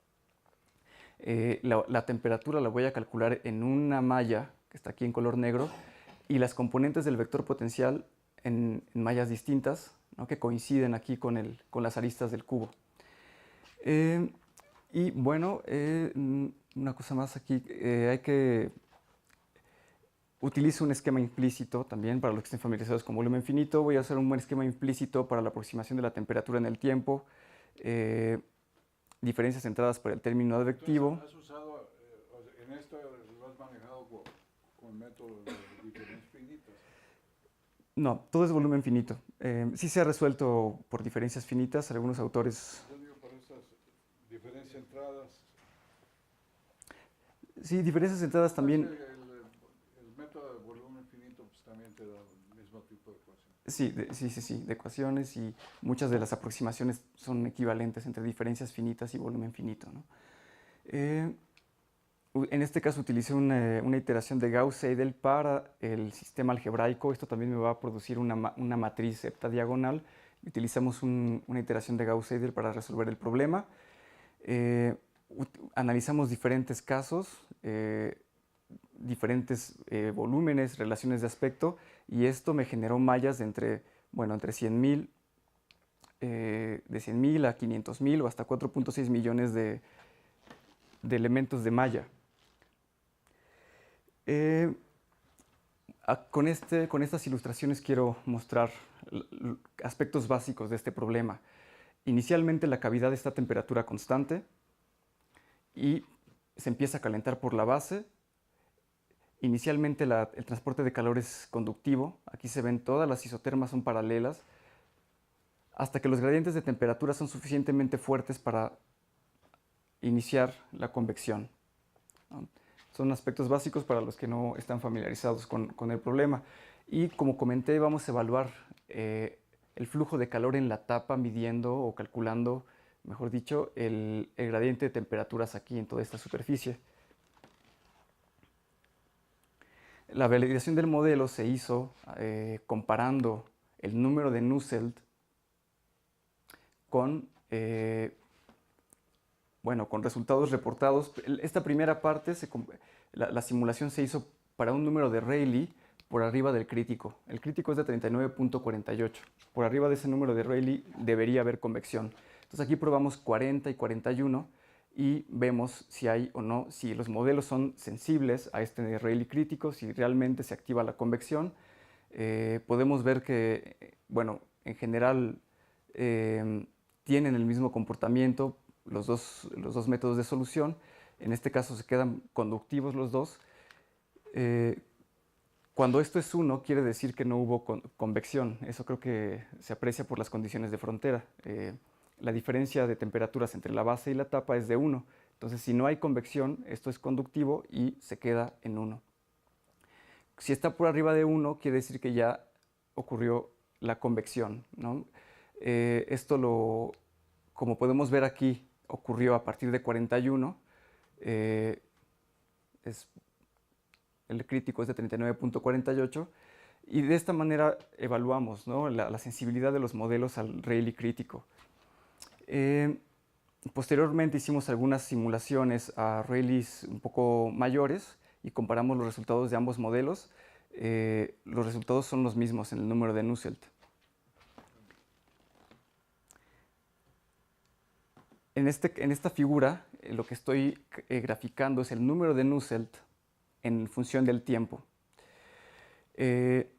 La temperatura la voy a calcular en una malla que está aquí en color negro y las componentes del vector potencial en mallas distintas, ¿no? Que coinciden aquí con las aristas del cubo. Y bueno, una cosa más aquí, hay que Utilizo un esquema implícito también para los que estén familiarizados con volumen finito. Voy a hacer un buen esquema implícito para la aproximación de la temperatura en el tiempo, diferencias centradas por el término advectivo. Entonces, ¿has usado, en esto lo has manejado con métodos de diferencias finitas? No, todo es volumen finito. Sí se ha resuelto por diferencias finitas, algunos autores... Yo digo, por estas diferencias centradas. Sí, diferencias centradas también... El método de volumen finito pues, también te da el mismo tipo de ecuación. Sí, de ecuaciones, y muchas de las aproximaciones son equivalentes entre diferencias finitas y volumen finito, ¿no? En este caso utilicé una iteración de Gauss-Seidel para el sistema algebraico. Esto también me va a producir una matriz heptadiagonal. Utilizamos una iteración de Gauss-Seidel para resolver el problema. Analizamos diferentes casos, diferentes volúmenes, relaciones de aspecto, y esto me generó mallas de entre 100.000, de 100.000 a 500.000 o hasta 4.6 millones de elementos de malla. Con estas ilustraciones quiero mostrar aspectos básicos de este problema. Inicialmente la cavidad está a temperatura constante y se empieza a calentar por la base. Inicialmente el transporte de calor es conductivo. Aquí se ven todas las isotermas son paralelas hasta que los gradientes de temperatura son suficientemente fuertes para iniciar la convección, ¿no? Son aspectos básicos para los que no están familiarizados con el problema. Y como comenté, vamos a evaluar el flujo de calor en la tapa midiendo o calculando, mejor dicho, el gradiente de temperaturas aquí en toda esta superficie. La validación del modelo se hizo comparando el número de Nusselt con resultados reportados. Esta primera parte, la simulación se hizo para un número de Rayleigh por arriba del crítico. El crítico es de 39.48. Por arriba de ese número de Rayleigh debería haber convección. Entonces aquí probamos 40 y 41 y vemos si hay o no, si los modelos son sensibles a este Rayleigh crítico, si realmente se activa la convección. Podemos ver que, en general tienen el mismo comportamiento los dos métodos de solución. En este caso se quedan conductivos los dos. Cuando esto es 1, quiere decir que no hubo convección. Eso creo que se aprecia por las condiciones de frontera. La diferencia de temperaturas entre la base y la tapa es de 1. Entonces, si no hay convección, esto es conductivo y se queda en 1. Si está por arriba de 1, quiere decir que ya ocurrió la convección, ¿no? Como podemos ver aquí, ocurrió a partir de 41. El crítico es de 39.48. Y de esta manera evaluamos, ¿no?, la sensibilidad de los modelos al Rayleigh crítico. Posteriormente hicimos algunas simulaciones a Rayleighs un poco mayores y comparamos los resultados de ambos modelos. Los resultados son los mismos en el número de Nusselt. En esta figura, lo que estoy graficando es el número de Nusselt en función del tiempo. En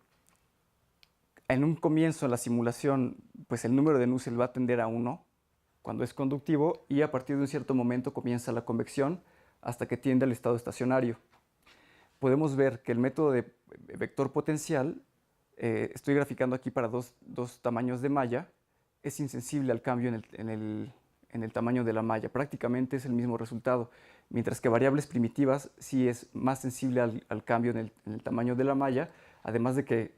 un comienzo de la simulación, pues el número de Nusselt va a tender a 1 cuando es conductivo, y a partir de un cierto momento comienza la convección hasta que tiende al estado estacionario. Podemos ver que el método de vector potencial, estoy graficando aquí para dos tamaños de malla, es insensible al cambio en el tamaño de la malla. Prácticamente es el mismo resultado, mientras que variables primitivas sí es más sensible al cambio en el tamaño de la malla, además de que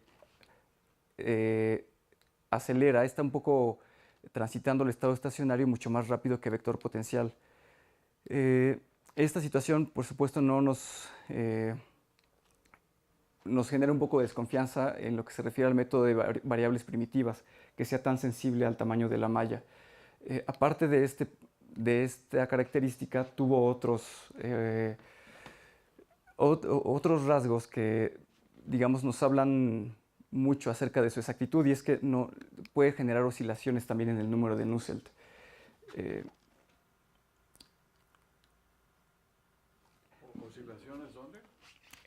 acelera, está un poco transitando el estado estacionario mucho más rápido que vector potencial. Esta situación, por supuesto, nos genera un poco de desconfianza en lo que se refiere al método de variables primitivas, que sea tan sensible al tamaño de la malla. Aparte de esta característica, tuvo otros rasgos que, digamos, nos hablan mucho acerca de su exactitud, y es que puede generar oscilaciones también en el número de Nusselt. ¿Oscilaciones dónde?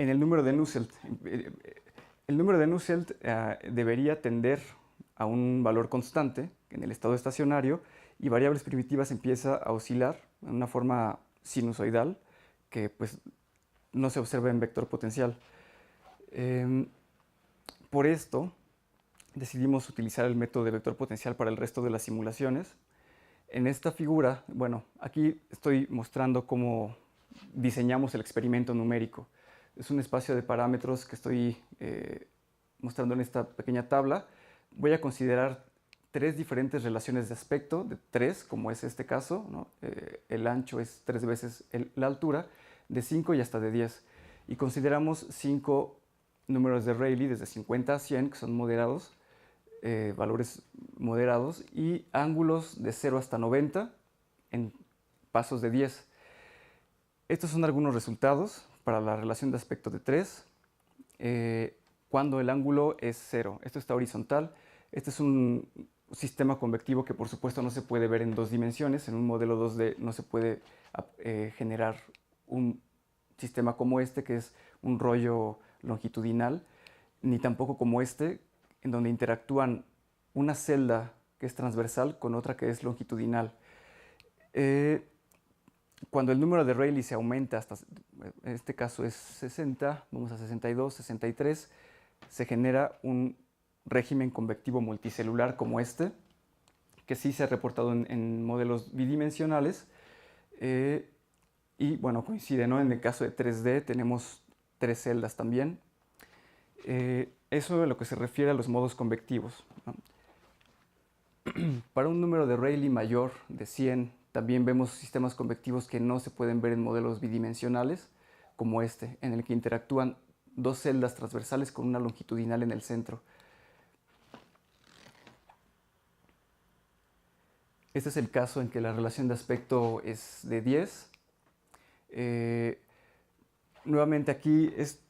En el número de Nusselt, el número de Nusselt debería tender a un valor constante en el estado estacionario y variables primitivas empieza a oscilar en una forma sinusoidal que pues, no se observa en vector potencial. Por esto, decidimos utilizar el método de vector potencial para el resto de las simulaciones. En esta figura, bueno, aquí estoy mostrando cómo diseñamos el experimento numérico. Es un espacio de parámetros que estoy mostrando en esta pequeña tabla. Voy a considerar tres diferentes relaciones de aspecto, de 3, como es este caso, ¿no? El ancho es 3 veces la altura, de 5 y hasta de 10. Y consideramos 5 números de Rayleigh desde 50 a 100, que son moderados, valores moderados, y ángulos de 0 hasta 90 en pasos de 10. Estos son algunos resultados para la relación de aspecto de 3, cuando el ángulo es 0. Esto está horizontal. Este es un sistema convectivo que por supuesto no se puede ver en 2 dimensiones. En un modelo 2D no se puede generar un sistema como este, que es un rollo longitudinal, ni tampoco como este, en donde interactúan una celda que es transversal con otra que es longitudinal. Cuando el número de Rayleigh se aumenta hasta, en este caso es 60, vamos a 62, 63, se genera un régimen convectivo multicelular como este, que sí se ha reportado en modelos bidimensionales, y bueno, coincide, ¿no? En el caso de 3D tenemos 3 celdas también. Eso es lo que se refiere a los modos convectivos, ¿no? Para un número de Rayleigh mayor de 100, también vemos sistemas convectivos que no se pueden ver en modelos bidimensionales, como este, en el que interactúan 2 celdas transversales con una longitudinal en el centro. Este es el caso en que la relación de aspecto es de 10. Nuevamente aquí es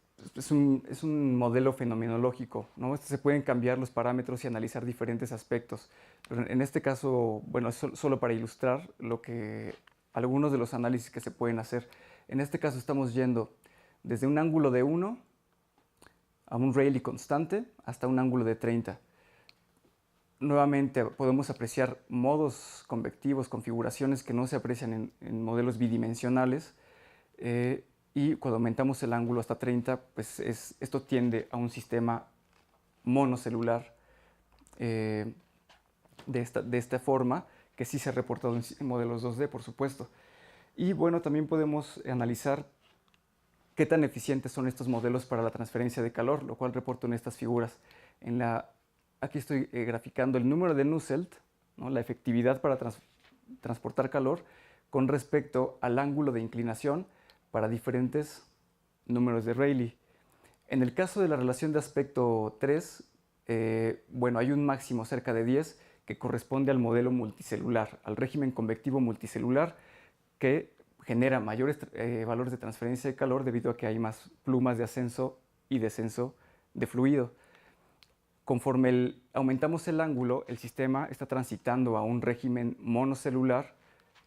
un modelo fenomenológico, ¿no? Se pueden cambiar los parámetros y analizar diferentes aspectos. Pero en este caso, bueno, es solo para ilustrar algunos de los análisis que se pueden hacer. En este caso estamos yendo desde un ángulo de 1 a un Rayleigh constante hasta un ángulo de 30. Nuevamente podemos apreciar modos convectivos, configuraciones que no se aprecian en modelos bidimensionales. Y cuando aumentamos el ángulo hasta 30, pues esto tiende a un sistema monocelular de esta forma, que sí se ha reportado en modelos 2D, por supuesto. Y bueno, también podemos analizar qué tan eficientes son estos modelos para la transferencia de calor, lo cual reporto en estas figuras. Aquí estoy graficando el número de Nusselt, ¿no? La efectividad para transportar calor con respecto al ángulo de inclinación para diferentes números de Rayleigh. En el caso de la relación de aspecto 3, bueno, hay un máximo cerca de 10 que corresponde al modelo multicelular, al régimen convectivo multicelular, que genera mayores valores de transferencia de calor debido a que hay más plumas de ascenso y descenso de fluido. Conforme aumentamos el ángulo, el sistema está transitando a un régimen monocelular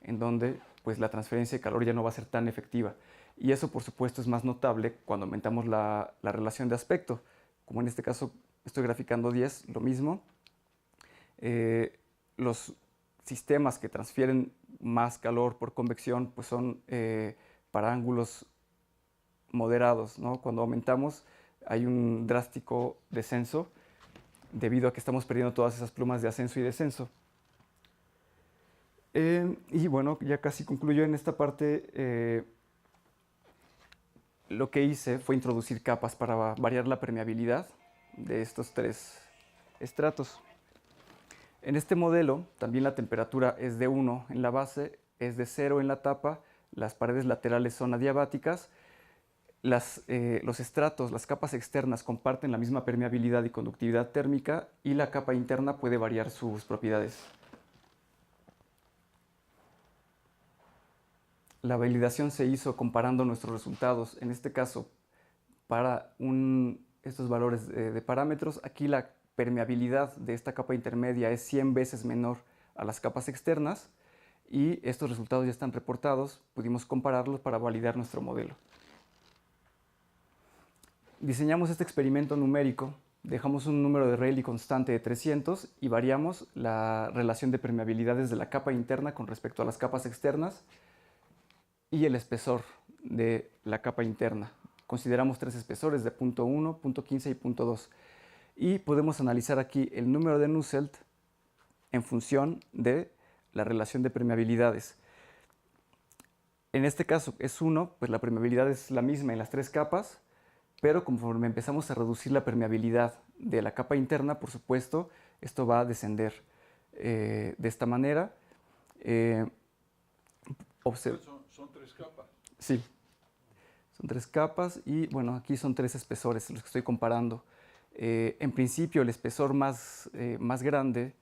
en donde pues, la transferencia de calor ya no va a ser tan efectiva. Y eso, por supuesto, es más notable cuando aumentamos la relación de aspecto. Como en este caso estoy graficando 10, lo mismo. Los sistemas que transfieren más calor por convección pues son para ángulos moderados, ¿no? Cuando aumentamos hay un drástico descenso debido a que estamos perdiendo todas esas plumas de ascenso y descenso. Y bueno, ya casi concluyo en esta parte. Lo que hice fue introducir capas para variar la permeabilidad de estos 3 estratos. En este modelo también la temperatura es de 1 en la base, es de 0 en la tapa, las paredes laterales son adiabáticas, los estratos, las capas externas comparten la misma permeabilidad y conductividad térmica y la capa interna puede variar sus propiedades. La validación se hizo comparando nuestros resultados, en este caso para estos valores de parámetros. Aquí la permeabilidad de esta capa intermedia es 100 veces menor a las capas externas y estos resultados ya están reportados, pudimos compararlos para validar nuestro modelo. diseñamos este experimento numérico. Dejamos un número de Rayleigh constante de 300 y variamos la relación de permeabilidades de la capa interna con respecto a las capas externas y el espesor de la capa interna. Consideramos 3 espesores de 0.1, 0.15 y 0.2. Y podemos analizar aquí el número de Nusselt en función de la relación de permeabilidades. En este caso es 1, pues la permeabilidad es la misma en las 3 capas, pero conforme empezamos a reducir la permeabilidad de la capa interna, por supuesto, esto va a descender de esta manera. Son 3 capas. Sí, son 3 capas y bueno, aquí son 3 espesores los que estoy comparando. En principio, el espesor más grande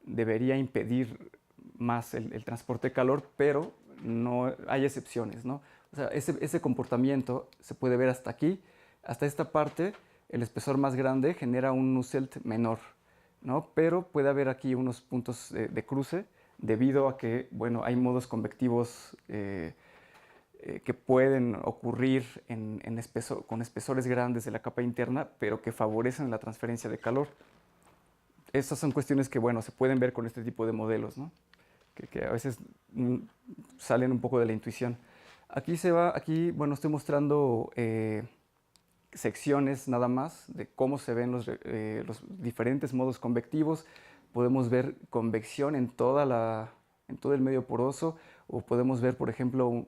debería impedir más el transporte de calor, pero no hay excepciones, ¿no? O sea, ese comportamiento se puede ver hasta aquí. Hasta esta parte, el espesor más grande genera un Nusselt menor, ¿no? Pero puede haber aquí unos puntos de cruce debido a que, bueno, hay modos convectivos que pueden ocurrir con espesores grandes de la capa interna, pero que favorecen la transferencia de calor. Estas son cuestiones que, bueno, se pueden ver con este tipo de modelos, ¿no? Que a veces salen un poco de la intuición. Aquí, bueno, estoy mostrando secciones nada más de cómo se ven los diferentes modos convectivos. Podemos ver convección en todo el medio poroso, o podemos ver, por ejemplo,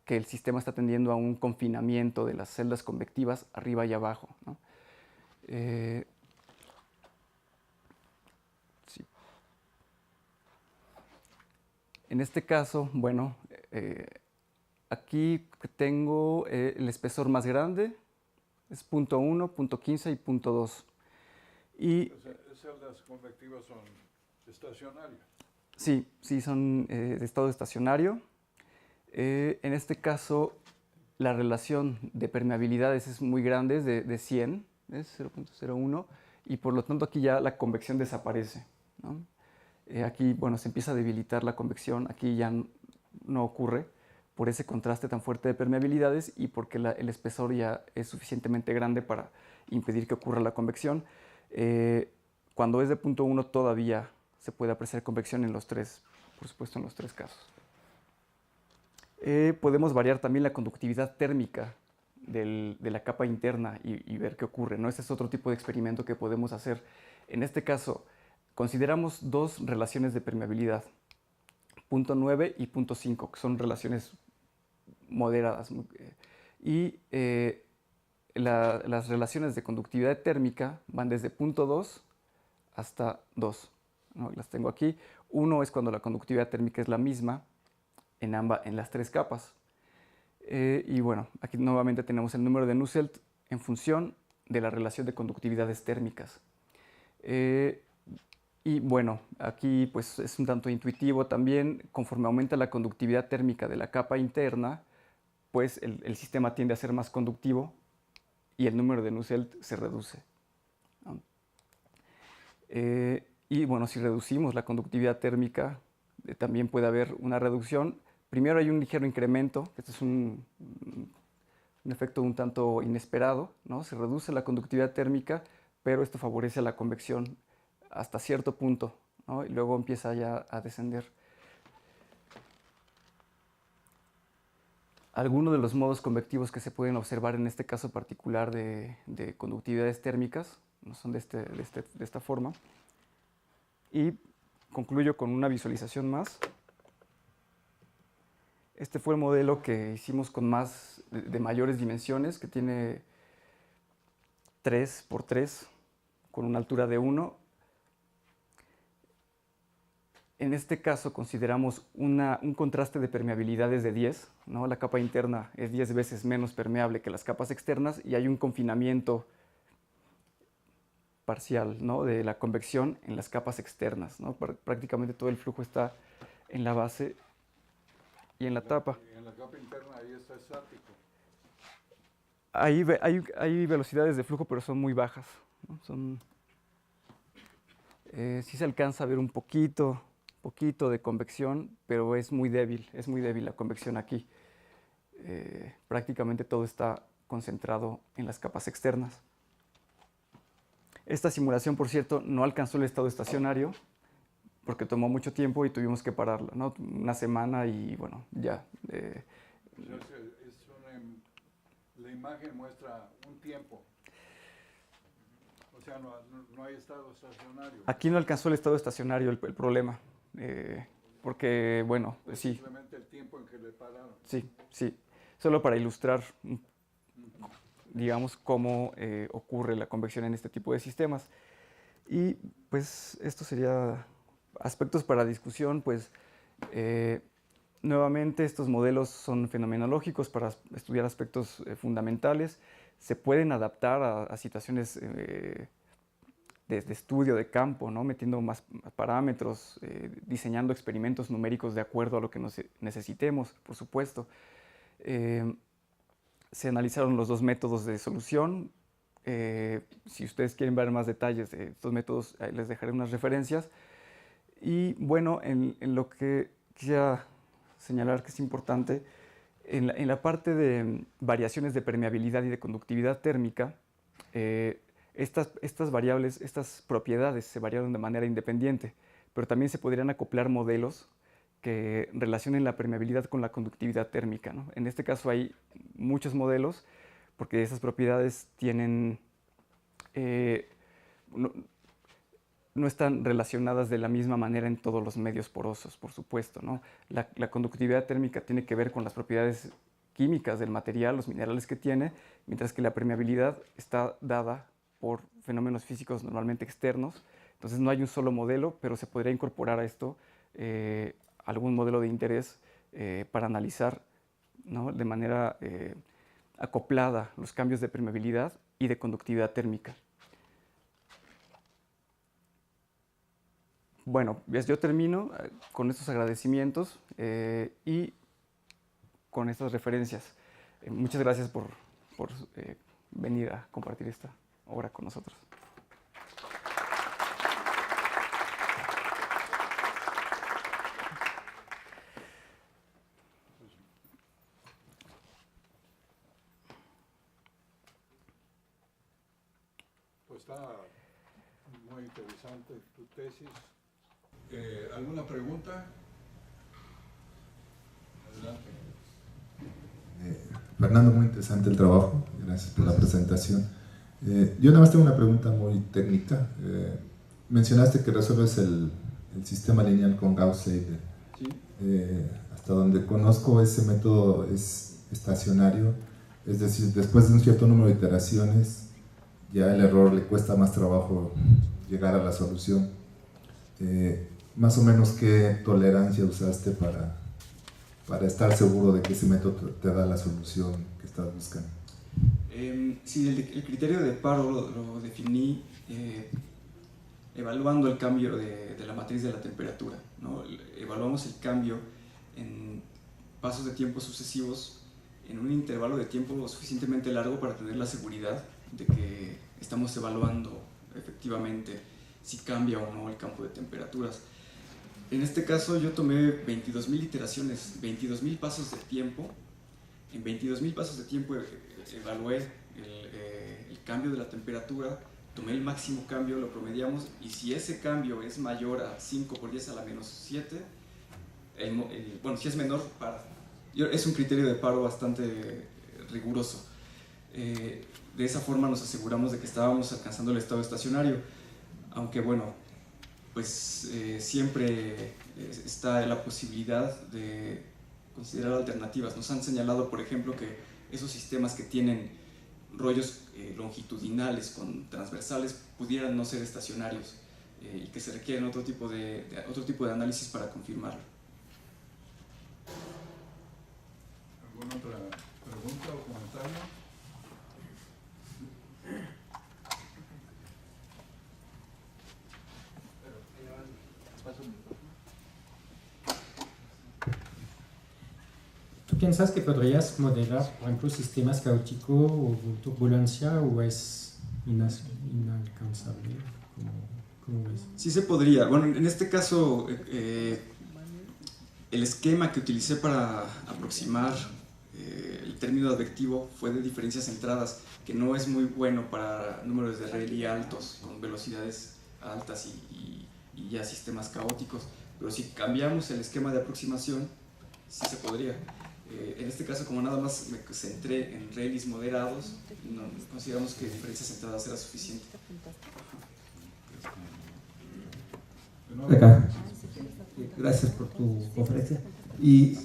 que el sistema está tendiendo a un confinamiento de las celdas convectivas arriba y abajo, ¿no? Sí. En este caso, bueno, aquí tengo el espesor más grande, es 0.1, 0.15 y 0.2. Y Esas celdas convectivas son estacionarias. sí, son de estado estacionario. En este caso, la relación de permeabilidades es muy grande, es de 100, es 0.01, y por lo tanto aquí ya la convección desaparece, ¿no? Aquí, bueno, se empieza a debilitar la convección, aquí ya no ocurre por ese contraste tan fuerte de permeabilidades y porque el espesor ya es suficientemente grande para impedir que ocurra la convección. Cuando es de 0.1 todavía se puede apreciar convección en los 3, por supuesto en los 3 casos. Podemos variar también la conductividad térmica de la capa interna y ver qué ocurre, ¿no? Este es otro tipo de experimento que podemos hacer. En este caso, consideramos 2 relaciones de permeabilidad, 0.9 y 0.5, que son relaciones moderadas. Y las relaciones de conductividad térmica van desde 0.2 hasta 2, ¿no? Las tengo aquí. 1 es cuando la conductividad térmica es la misma en las 3 capas. Y bueno, aquí nuevamente tenemos el número de Nusselt en función de la relación de conductividades térmicas. Y bueno, aquí pues es un tanto intuitivo también. Conforme aumenta la conductividad térmica de la capa interna, pues el sistema tiende a ser más conductivo y el número de Nusselt se reduce, ¿no? Y bueno, si reducimos la conductividad térmica, también puede haber una reducción. Primero hay un ligero incremento, este es un efecto un tanto inesperado, ¿no? Se reduce la conductividad térmica, pero esto favorece la convección hasta cierto punto, ¿no? Y luego empieza ya a descender. Algunos de los modos convectivos que se pueden observar en este caso particular de conductividades térmicas no son de esta forma. Y concluyo con una visualización más. Este fue el modelo que hicimos con de mayores dimensiones, que tiene 3 por 3, con una altura de 1. En este caso consideramos un contraste de permeabilidades de 10, ¿no? La capa interna es 10 veces menos permeable que las capas externas y hay un confinamiento parcial, ¿no?, de la convección en las capas externas, ¿no? Prácticamente todo el flujo está en la base y en la tapa. Y en la capa interna ahí está estático. Hay velocidades de flujo, pero son muy bajas, ¿no? Sí se alcanza a ver un poquito de convección, pero es muy débil la convección aquí. Prácticamente todo está concentrado en las capas externas. Esta simulación, por cierto, no alcanzó el estado estacionario porque tomó mucho tiempo y tuvimos que pararla, ¿no? Una semana y bueno, ya. La imagen muestra un tiempo. O sea, no hay estado estacionario. Aquí no alcanzó el estado estacionario el problema. Porque, bueno, pues sí. Simplemente el tiempo en que le pararon. Sí, sí. Solo para ilustrar, digamos, cómo ocurre la convección en este tipo de sistemas. Y pues esto sería aspectos para discusión, pues nuevamente estos modelos son fenomenológicos para estudiar aspectos fundamentales, se pueden adaptar a situaciones de estudio de campo, ¿no? Metiendo más parámetros, diseñando experimentos numéricos de acuerdo a lo que necesitemos, por supuesto. Se analizaron los dos métodos de solución. Si ustedes quieren ver más detalles de estos métodos, les dejaré unas referencias. Y bueno, en lo que quisiera señalar que es importante, en la parte de variaciones de permeabilidad y de conductividad térmica, estas variables, estas propiedades se variaron de manera independiente, pero también se podrían acoplar modelos que relacionen la permeabilidad con la conductividad térmica, ¿no? En este caso hay muchos modelos porque esas propiedades tienen, no están relacionadas de la misma manera en todos los medios porosos, por supuesto, ¿no? La conductividad térmica tiene que ver con las propiedades químicas del material, los minerales que tiene, mientras que la permeabilidad está dada por fenómenos físicos normalmente externos. Entonces no hay un solo modelo, pero se podría incorporar a esto algún modelo de interés para analizar, ¿no?, de manera acoplada los cambios de permeabilidad y de conductividad térmica. Bueno, yo termino con estos agradecimientos y con estas referencias. Muchas gracias por venir a compartir esta obra con nosotros. Pues está muy interesante tu tesis. ¿Alguna pregunta? Adelante. Fernando, muy interesante el trabajo, gracias por la presentación. Yo nada más tengo una pregunta muy técnica. Mencionaste que resuelves el sistema lineal con Gauss-Seidel. Sí. Hasta donde conozco, ese método es estacionario, es decir, después de un cierto número de iteraciones, ya el error le cuesta más trabajo llegar a la solución. Más o menos, ¿qué tolerancia usaste para estar seguro de que ese método te da la solución que estás buscando? Sí, el criterio de paro lo definí evaluando el cambio de la matriz de la temperatura, ¿no? Evaluamos el cambio en pasos de tiempo sucesivos en un intervalo de tiempo lo suficientemente largo para tener la seguridad de que estamos evaluando efectivamente si cambia o no el campo de temperaturas. En este caso yo tomé 22.000 iteraciones, 22.000 pasos de tiempo. En 22.000 pasos de tiempo evalué el cambio de la temperatura, tomé el máximo cambio, lo promediamos, y si ese cambio es mayor a 5 por 10 a la menos 7, bueno, si es menor, para. Es un criterio de paro bastante riguroso. De esa forma nos aseguramos de que estábamos alcanzando el estado estacionario, aunque bueno, pues siempre está la posibilidad de considerar alternativas. Nos han señalado, por ejemplo, que esos sistemas que tienen rollos longitudinales con transversales pudieran no ser estacionarios y que se requieren otro tipo de análisis para confirmarlo. ¿Alguna otra pregunta o comentario? ¿Tú piensas que podrías modelar, por ejemplo, sistemas caóticos o turbulencia, o es inalcanzable? ¿Cómo ves? Sí se podría. Bueno, en este caso, el esquema que utilicé para aproximar el término advectivo fue de diferencias centradas, que no es muy bueno para números de Rayleigh altos, con velocidades altas y ya sistemas caóticos, pero si cambiamos el esquema de aproximación, sí se podría. En este caso, como nada más me centré en Rayleighs moderados, no, consideramos que diferencias centradas era suficiente. Acá. Gracias por tu conferencia. Y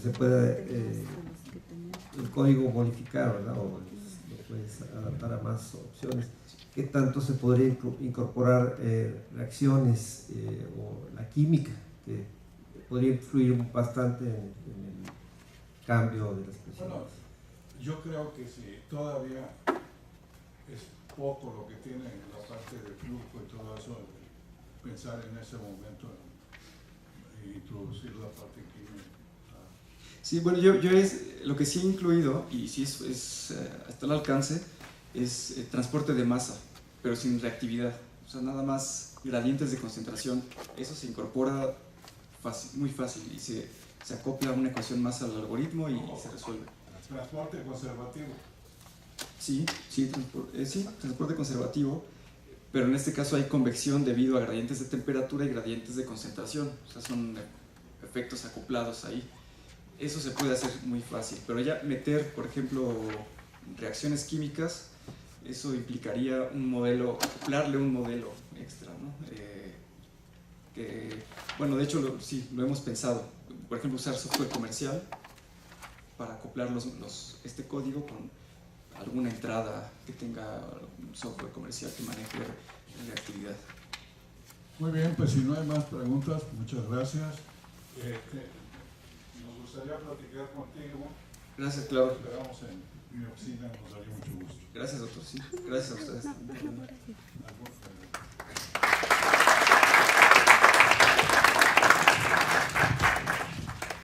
se puede el código modificar, ¿verdad? O lo puedes adaptar a más opciones. ¿Qué tanto se podría incorporar reacciones o la química que podría influir bastante en el cambio de las presiones? Bueno, yo creo que si todavía es poco lo que tiene en la parte de flujo y todo eso, pensar en ese momento e introducir la parte química. Sí, bueno, lo que sí he incluido, y sí es hasta el alcance, es transporte de masa, pero sin reactividad. O sea, nada más gradientes de concentración. Eso se incorpora muy fácil y se acopla una ecuación más al algoritmo y se resuelve. Transporte conservativo. Sí, transporte conservativo, pero en este caso hay convección debido a gradientes de temperatura y gradientes de concentración. O sea, son efectos acoplados ahí. Eso se puede hacer muy fácil, pero ya meter, por ejemplo, reacciones químicas, eso implicaría un modelo, acoplarle un modelo extra, ¿no? Bueno, de hecho, sí, lo hemos pensado. Por ejemplo, usar software comercial para acoplar este código con alguna entrada que tenga un software comercial que maneje reactividad. Muy bien, pues si no hay más preguntas, muchas gracias. Nos gustaría platicar contigo. Gracias, claro. Esperamos en mi oficina, nos daría mucho gusto. Gracias, doctor. Sí, gracias a ustedes.